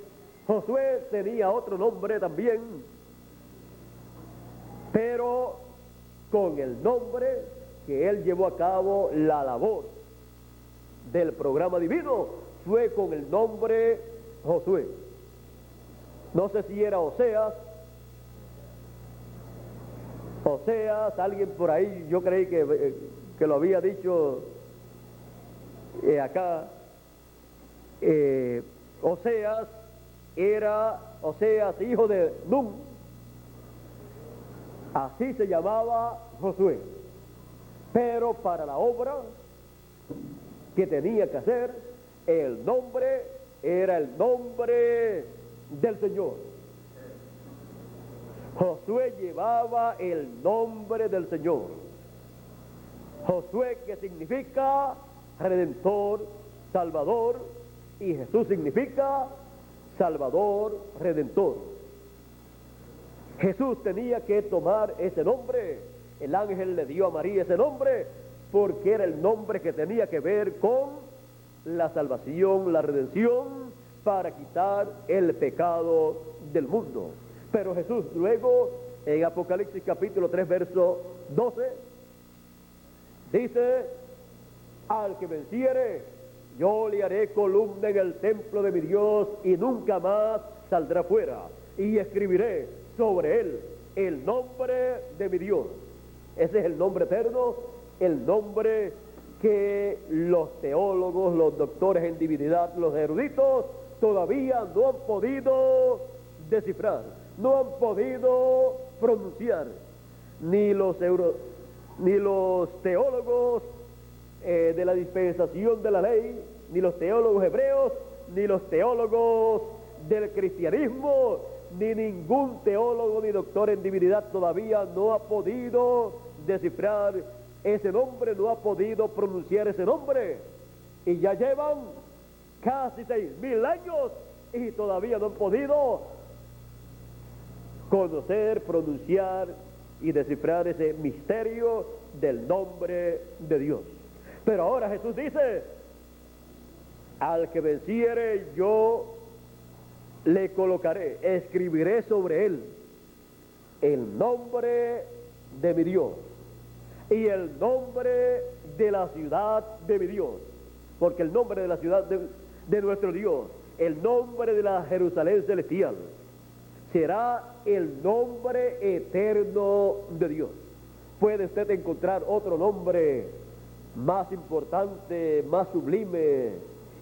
Josué tenía otro nombre también, pero con el nombre que él llevó a cabo la labor del programa divino fue con el nombre Josué. No sé si era Oseas, alguien por ahí, yo creí que lo había dicho acá. Oseas era hijo de Nun, así se llamaba Josué, pero para la obra que tenía que hacer, el nombre era el nombre del Señor. Josué llevaba el nombre del Señor. Josué, que significa Redentor, Salvador, y Jesús significa Salvador, Redentor. Jesús tenía que tomar ese nombre. El ángel le dio a María ese nombre porque era el nombre que tenía que ver con la salvación, la redención, para quitar el pecado del mundo. Pero Jesús luego, en Apocalipsis capítulo 3, verso 12, dice: al que venciere, yo le haré columna en el templo de mi Dios y nunca más saldrá fuera, y escribiré sobre él el nombre de mi Dios. Ese es el nombre eterno, el nombre que los teólogos, los doctores en divinidad, los eruditos todavía no han podido descifrar, no han podido pronunciar, ni los teólogos de la dispensación de la ley, ni los teólogos hebreos, ni los teólogos del cristianismo, ni ningún teólogo ni doctor en divinidad todavía no ha podido descifrar ese nombre, no ha podido pronunciar ese nombre, y ya llevan casi 6,000 años y todavía no han podido conocer, pronunciar y descifrar ese misterio del nombre de Dios. Pero ahora Jesús dice: al que venciere, yo le colocaré, escribiré sobre él el nombre de mi Dios y el nombre de la ciudad de mi Dios, porque el nombre de la ciudad de nuestro Dios, el nombre de la Jerusalén celestial, será el nombre eterno de Dios. ¿Puede usted encontrar otro nombre más importante, más sublime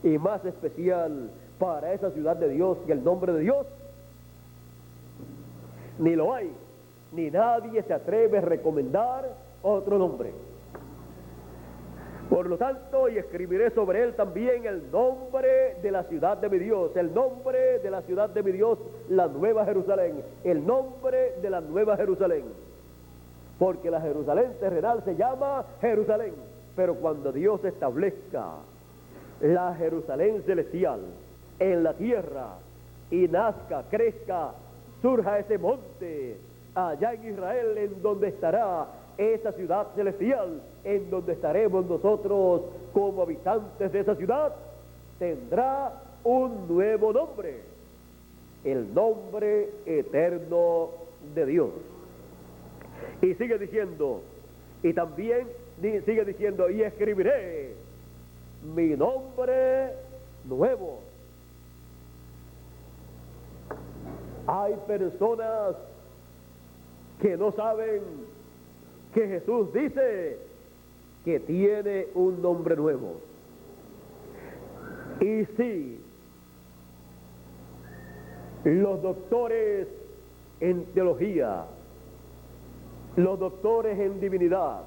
y más especial para esa ciudad de Dios que el nombre de Dios? Ni lo hay, ni nadie se atreve a recomendar otro nombre. Por lo tanto, y escribiré sobre él también el nombre de la ciudad de mi Dios, el nombre de la ciudad de mi Dios, la Nueva Jerusalén, el nombre de la Nueva Jerusalén, porque la Jerusalén terrenal se llama Jerusalén, pero cuando Dios establezca la Jerusalén celestial en la tierra y nazca, crezca, surja ese monte allá en Israel, en donde estará esa ciudad celestial, en donde estaremos nosotros como habitantes de esa ciudad, tendrá un nuevo nombre, el nombre eterno de Dios. Y sigue diciendo, y también sigue diciendo: y escribiré mi nombre nuevo. Hay personas que no saben que Jesús dice que tiene un nombre nuevo. Y sí, los doctores en teología, los doctores en divinidad,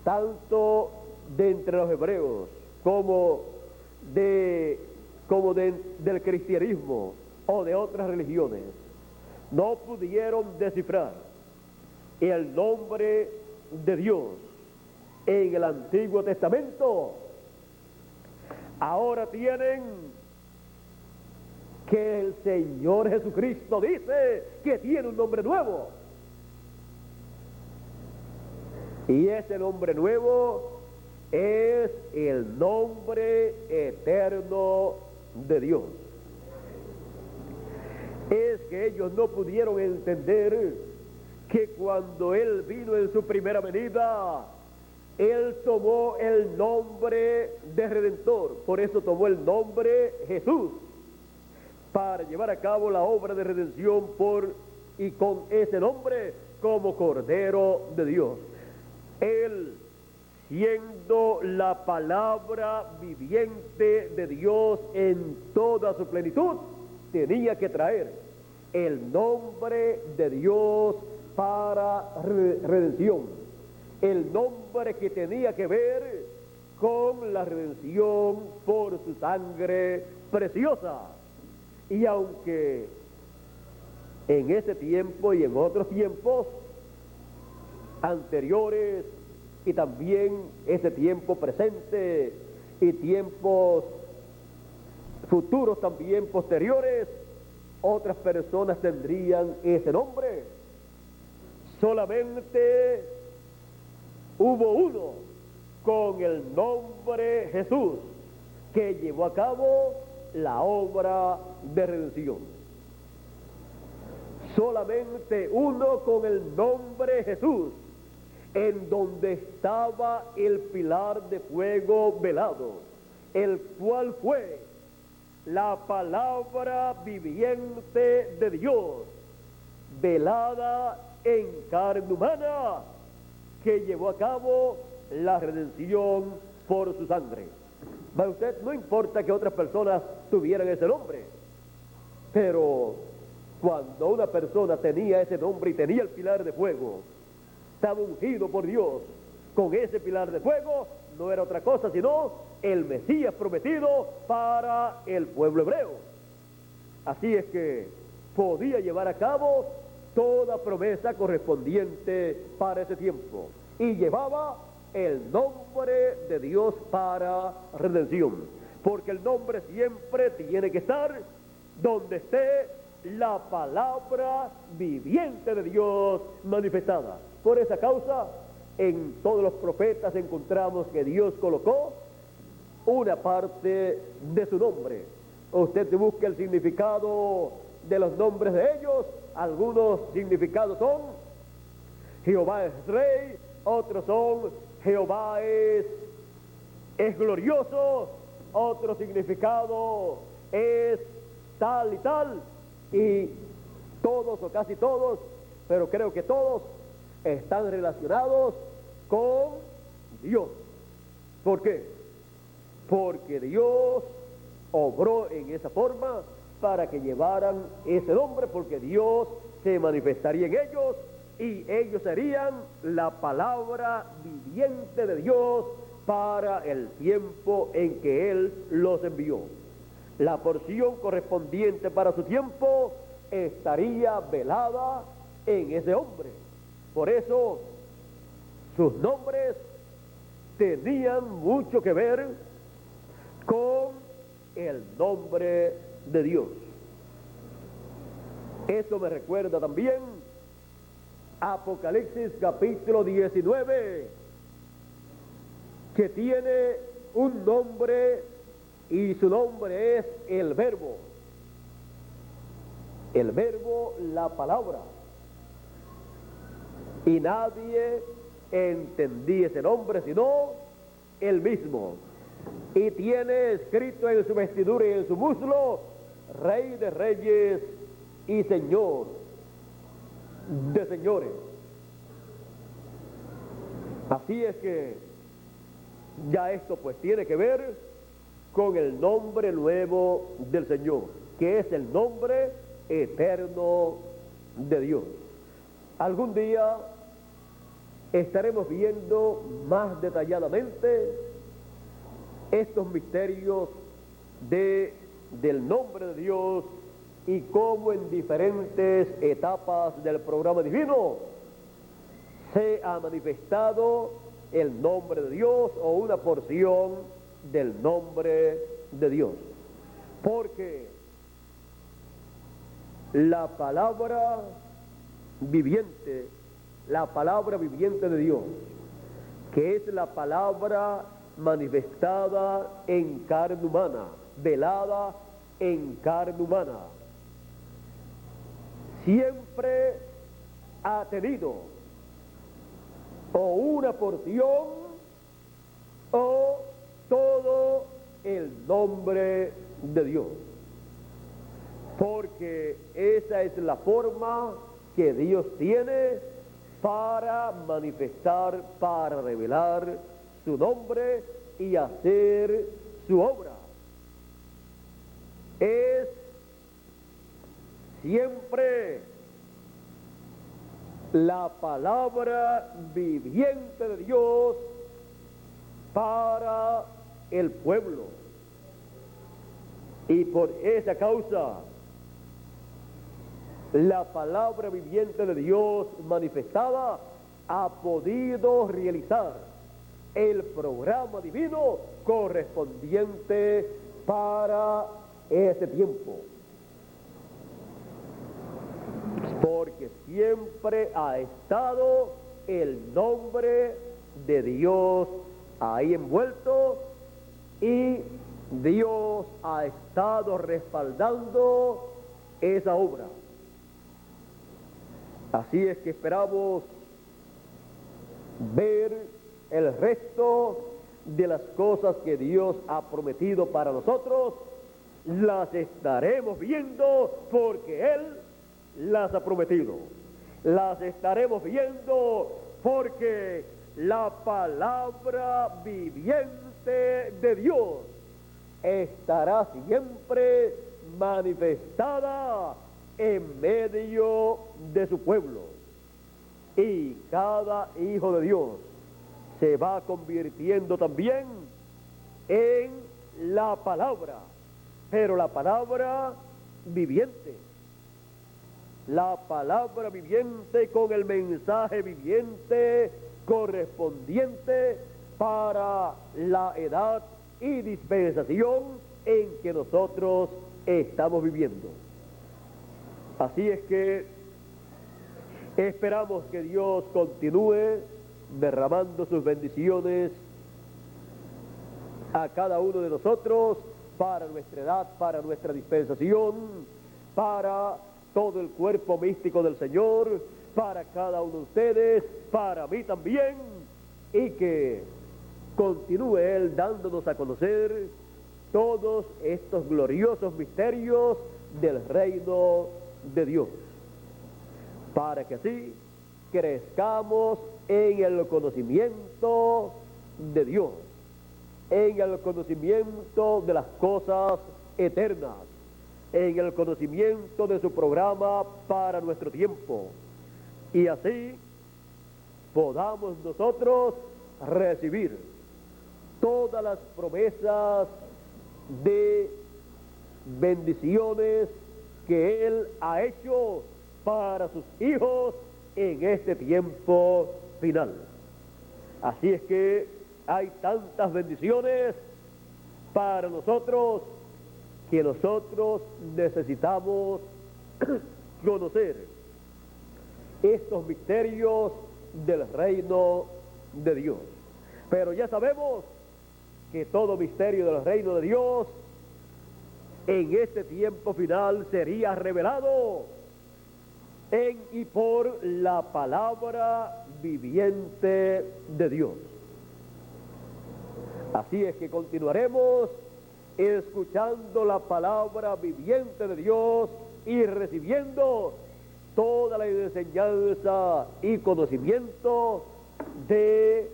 tanto de entre los hebreos como del cristianismo o de otras religiones, no pudieron descifrar el nombre de Dios en el Antiguo Testamento. Ahora tienen que el Señor Jesucristo dice que tiene un nombre nuevo. Y ese nombre nuevo es el nombre eterno de Dios. Es que ellos no pudieron entender que cuando Él vino en su primera venida, Él tomó el nombre de Redentor. Por eso tomó el nombre Jesús, para llevar a cabo la obra de redención y con ese nombre como Cordero de Dios. Él, siendo la palabra viviente de Dios en toda su plenitud, tenía que traer el nombre de Dios para redención, el nombre que tenía que ver con la redención por su sangre preciosa. Y aunque en ese tiempo y en otros tiempos anteriores, y también ese tiempo presente y tiempos futuros también posteriores, otras personas tendrían ese nombre, solamente hubo uno con el nombre Jesús que llevó a cabo la obra de redención. Solamente uno con el nombre Jesús, en donde estaba el pilar de fuego velado, el cual fue la palabra viviente de Dios, velada en carne humana, que llevó a cabo la redención por su sangre. Para usted, no importa que otras personas tuvieran ese nombre, pero cuando una persona tenía ese nombre y tenía el pilar de fuego, estaba ungido por Dios con ese pilar de fuego, no era otra cosa sino el Mesías prometido para el pueblo hebreo. Así es que podía llevar a cabo toda promesa correspondiente para ese tiempo, y llevaba el nombre de Dios para redención, porque el nombre siempre tiene que estar donde esté la palabra viviente de Dios manifestada. Por esa causa, en todos los profetas encontramos que Dios colocó una parte de su nombre. Usted busca el significado de los nombres de ellos. Algunos significados son: Jehová es rey, otros son: Jehová es glorioso, otro significado es tal y tal, y todos o casi todos, pero creo que todos están relacionados con Dios. ¿Por qué? Porque Dios obró en esa forma para que llevaran ese nombre, porque Dios se manifestaría en ellos y ellos serían la palabra viviente de Dios para el tiempo en que Él los envió. La porción correspondiente para su tiempo estaría velada en ese hombre. Por eso sus nombres tenían mucho que ver con el nombre de Dios. Eso me recuerda también Apocalipsis capítulo 19, que tiene un nombre, y su nombre es el Verbo. El Verbo, la palabra. Y nadie entendía ese nombre sino él mismo. Y tiene escrito en su vestidura y en su muslo: Rey de Reyes y Señor de señores. Así es que ya esto pues tiene que ver con el nombre nuevo del Señor, que es el nombre eterno de Dios. Algún día estaremos viendo más detalladamente estos misterios del nombre de Dios y cómo en diferentes etapas del programa divino se ha manifestado el nombre de Dios o una porción del nombre de Dios. Porque la palabra viviente de Dios, que es la palabra manifestada en carne humana, velada en carne humana, siempre ha tenido o una porción o todo el nombre de Dios, porque esa es la forma que Dios tiene para manifestar, para revelar su nombre y hacer su obra. Es siempre la palabra viviente de Dios para el pueblo. Y por esa causa, la palabra viviente de Dios manifestada ha podido realizar el programa divino correspondiente para ese tiempo. Porque siempre ha estado el nombre de Dios ahí envuelto y Dios ha estado respaldando esa obra. Así es que esperamos ver el resto de las cosas que Dios ha prometido para nosotros. Las estaremos viendo porque Él las ha prometido. Las estaremos viendo porque la palabra viviente de Dios estará siempre manifestada en medio de su pueblo. Y cada hijo de Dios se va convirtiendo también en la palabra, pero la palabra viviente. La palabra viviente con el mensaje viviente correspondiente para la edad y dispensación en que nosotros estamos viviendo. Así es que esperamos que Dios continúe derramando sus bendiciones a cada uno de nosotros para nuestra edad, para nuestra dispensación, para todo el cuerpo místico del Señor, para cada uno de ustedes, para mí también, y que continúe Él dándonos a conocer todos estos gloriosos misterios del reino de Dios, para que así crezcamos en el conocimiento de Dios, en el conocimiento de las cosas eternas, en el conocimiento de su programa para nuestro tiempo, y así podamos nosotros recibir todas las promesas de bendiciones que Él ha hecho para sus hijos en este tiempo final. Así es que hay tantas bendiciones para nosotros que nosotros necesitamos conocer estos misterios del reino de Dios. Pero ya sabemos que todo misterio del reino de Dios en este tiempo final sería revelado en y por la palabra viviente de Dios. Así es que continuaremos escuchando la palabra viviente de Dios y recibiendo toda la enseñanza y conocimiento de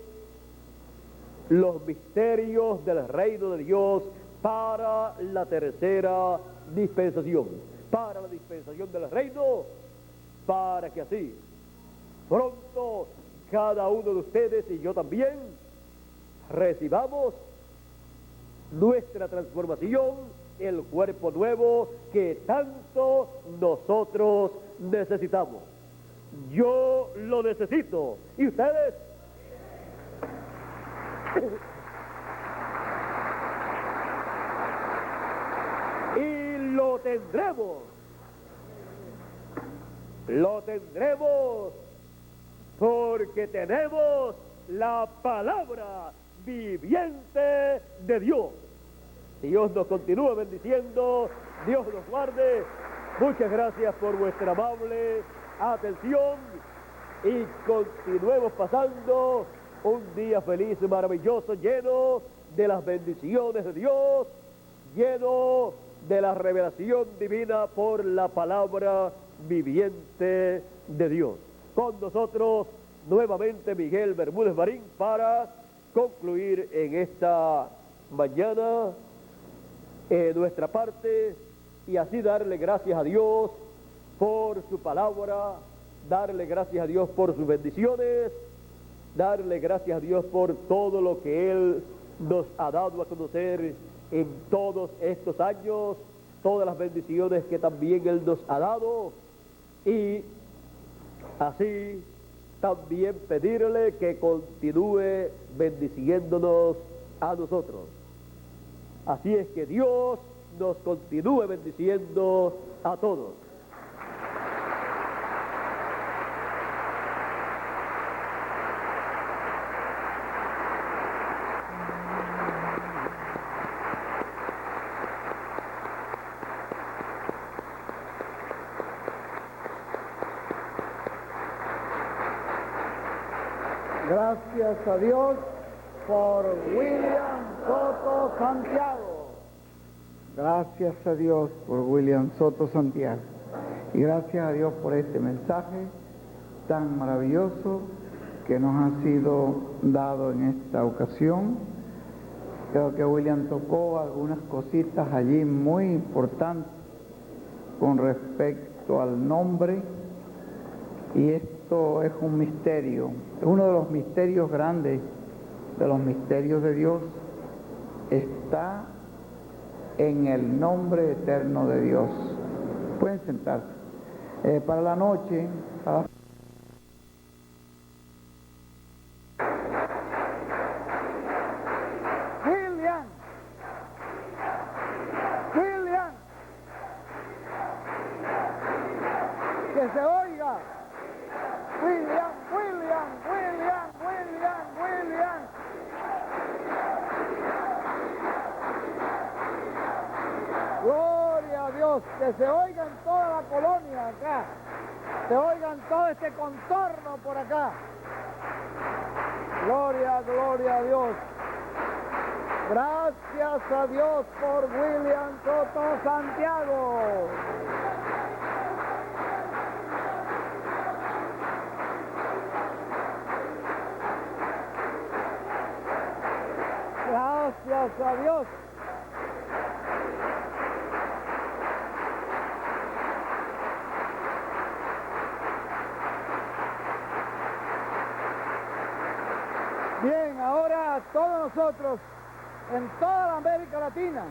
los misterios del reino de Dios para la tercera dispensación, para la dispensación del reino, para que así pronto cada uno de ustedes y yo también recibamos nuestra transformación, el cuerpo nuevo que tanto nosotros necesitamos. Yo lo necesito. ¿Y ustedes? Y lo tendremos. Lo tendremos porque tenemos la palabra viviente de Dios. Dios nos continúe bendiciendo, Dios nos guarde. Muchas gracias por vuestra amable atención y continuemos pasando un día feliz y maravilloso, lleno de las bendiciones de Dios, lleno de la revelación divina por la palabra viviente de Dios. Con nosotros nuevamente Miguel Bermúdez Marín para concluir en esta mañana nuestra parte y así darle gracias a Dios por su palabra, darle gracias a Dios por sus bendiciones, darle gracias a Dios por todo lo que Él nos ha dado a conocer en todos estos años, todas las bendiciones que también Él nos ha dado y así también pedirle que continúe bendiciéndonos a nosotros. Así es que Dios nos continúe bendiciendo a todos. Gracias a Dios por William Soto Santiago. Gracias a Dios por William Soto Santiago. Y gracias a Dios por este mensaje tan maravilloso que nos ha sido dado en esta ocasión. Creo que William tocó algunas cositas allí muy importantes con respecto al nombre, y esto es un misterio, es uno de los misterios grandes, de los misterios de Dios, está en el nombre eterno de Dios. Pueden sentarse. Para la noche, William, que se oiga. William. Gloria a Dios, que se oiga en toda la colonia acá, se oiga en todo este contorno por acá. Gloria a Dios. Gracias a Dios por William Soto Santiago. Gracias a Dios. Bien, ahora todos nosotros, en toda la América Latina,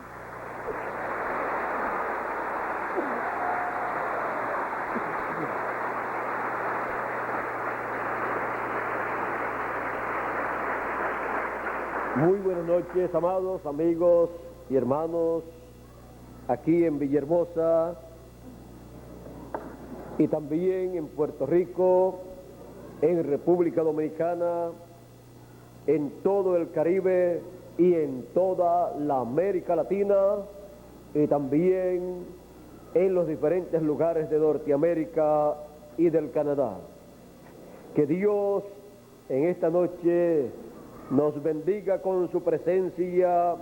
Muy buenas noches, amados amigos y hermanos, aquí en Villahermosa y también en Puerto Rico, en República Dominicana, en todo el Caribe y en toda la América Latina y también en los diferentes lugares de Norteamérica y del Canadá. Que Dios en esta noche nos bendiga con su presencia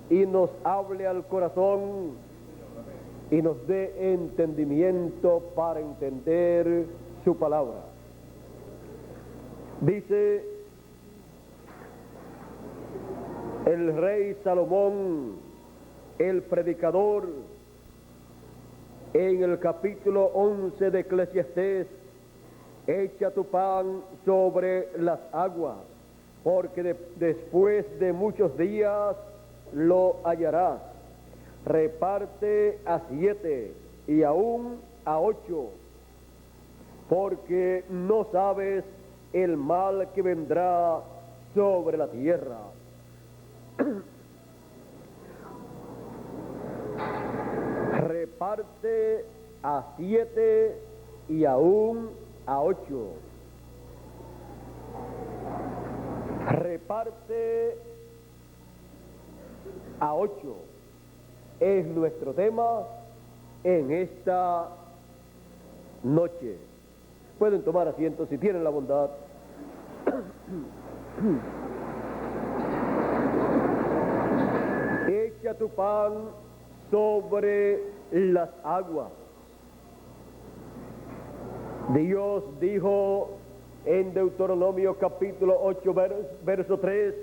y nos hable al corazón y nos dé entendimiento para entender su palabra. Dice el rey Salomón, el predicador, en el capítulo 11 de Eclesiastés: echa tu pan sobre las aguas, porque después de muchos días lo hallarás. Reparte a 7 y aún a 8, porque no sabes el mal que vendrá sobre la tierra. Reparte a 7 y aún a 8. Reparte a 8 es nuestro tema en esta noche. Pueden tomar asiento si tienen la bondad. Echa tu pan sobre las aguas. Dios dijo en Deuteronomio capítulo 8, verso 3,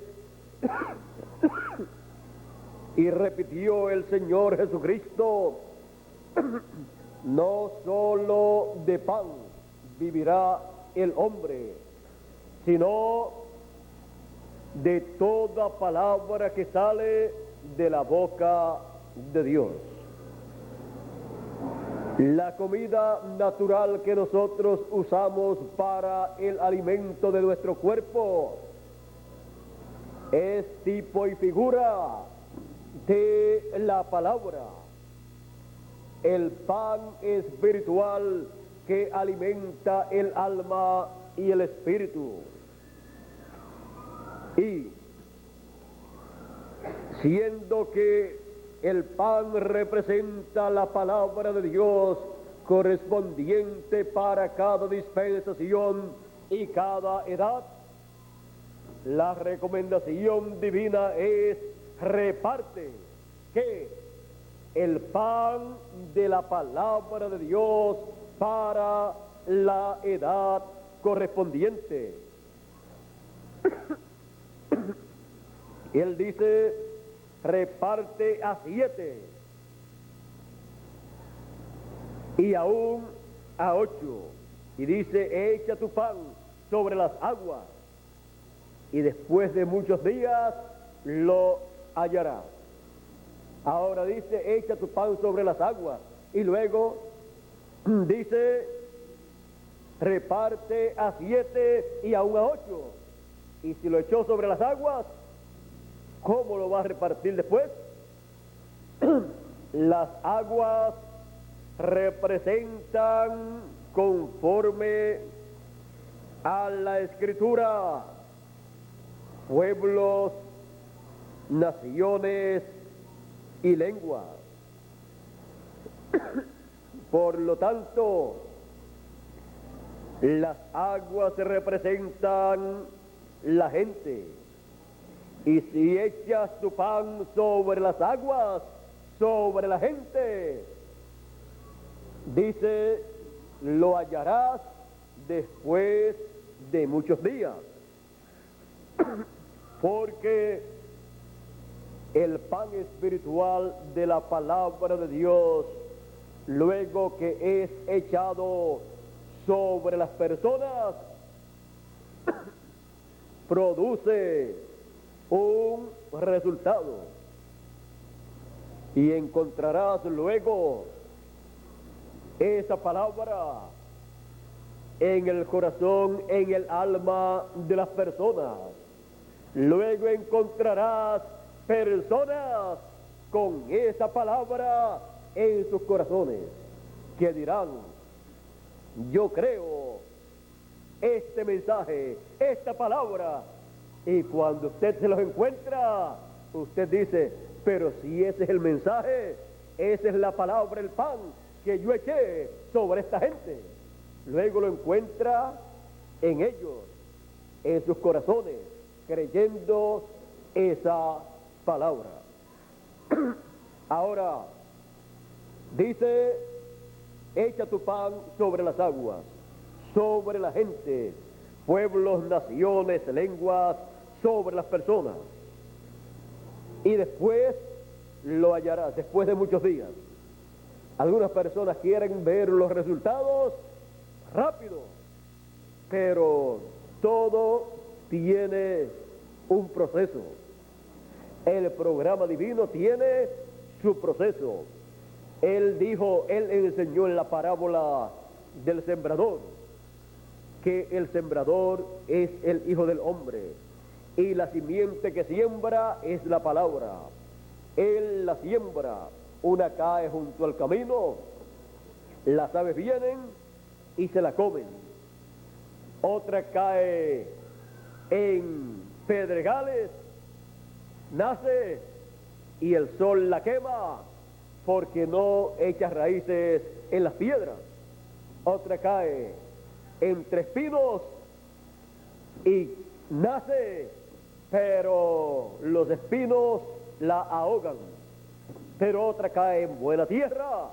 y repitió el Señor Jesucristo: no solo de pan vivirá el hombre, sino de toda palabra que sale de la boca de Dios. La comida natural que nosotros usamos para el alimento de nuestro cuerpo es tipo y figura de la palabra. El pan espiritual que alimenta el alma y el espíritu. Y siendo que el pan representa la palabra de Dios correspondiente para cada dispensación y cada edad, la recomendación divina es: reparte que el pan de la palabra de Dios para la edad correspondiente. Él dice: reparte a 7 y aún a 8, y dice: echa tu pan sobre las aguas, y después de muchos días lo hallarás. Ahora dice: echa tu pan sobre las aguas, y luego dice: reparte a 7 y aún a 8. Y si lo echó sobre las aguas, ¿cómo lo va a repartir después? Las aguas representan, conforme a la Escritura, pueblos, naciones y lenguas. Por lo tanto, las aguas representan la gente. Y si echas tu pan sobre las aguas, sobre la gente, dice, lo hallarás después de muchos días. Porque el pan espiritual de la palabra de Dios, luego que es echado sobre las personas, produce un resultado, y encontrarás luego esa palabra en el corazón, en el alma de las personas. Luego encontrarás personas con esa palabra en sus corazones que dirán: yo creo este mensaje, esta palabra. Y cuando usted se los encuentra, usted dice: pero si ese es el mensaje, esa es la palabra, el pan que yo eché sobre esta gente. Luego lo encuentra en ellos, en sus corazones, creyendo esa palabra. Ahora, Dice, echa tu pan sobre las aguas, sobre la gente, pueblos, naciones, lenguas, sobre las personas. Y después lo hallarás, después de muchos días. Algunas personas quieren ver los resultados rápido, pero todo tiene un proceso. El programa divino tiene su proceso. Él enseñó en la parábola del sembrador que el sembrador es el Hijo del Hombre y la simiente que siembra es la palabra. Él la siembra, una cae junto al camino, las aves vienen y se la comen. Otra cae en pedregales, nace y el sol la quema porque no echa raíces en las piedras. Otra cae entre espinos y nace, pero los espinos la ahogan. Pero otra cae en buena tierra,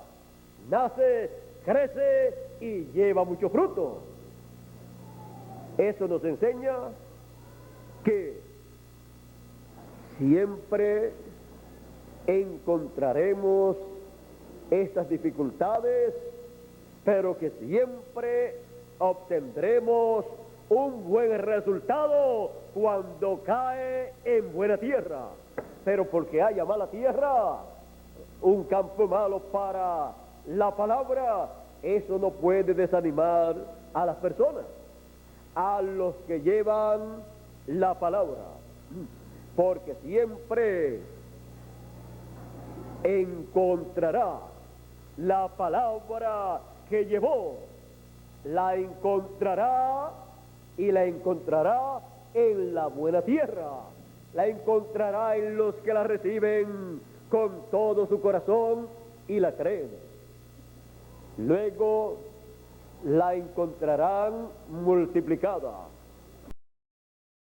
nace, crece y lleva mucho fruto. Eso nos enseña que siempre encontraremos estas dificultades, pero que siempre obtendremos un buen resultado cuando cae en buena tierra. Pero porque haya mala tierra, un campo malo para la palabra, eso no puede desanimar a las personas, a los que llevan la palabra, porque siempre encontrará la palabra que llevó, la encontrará y la encontrará en la buena tierra, la encontrará en los que la reciben con todo su corazón y la creen. Luego la encontrarán multiplicada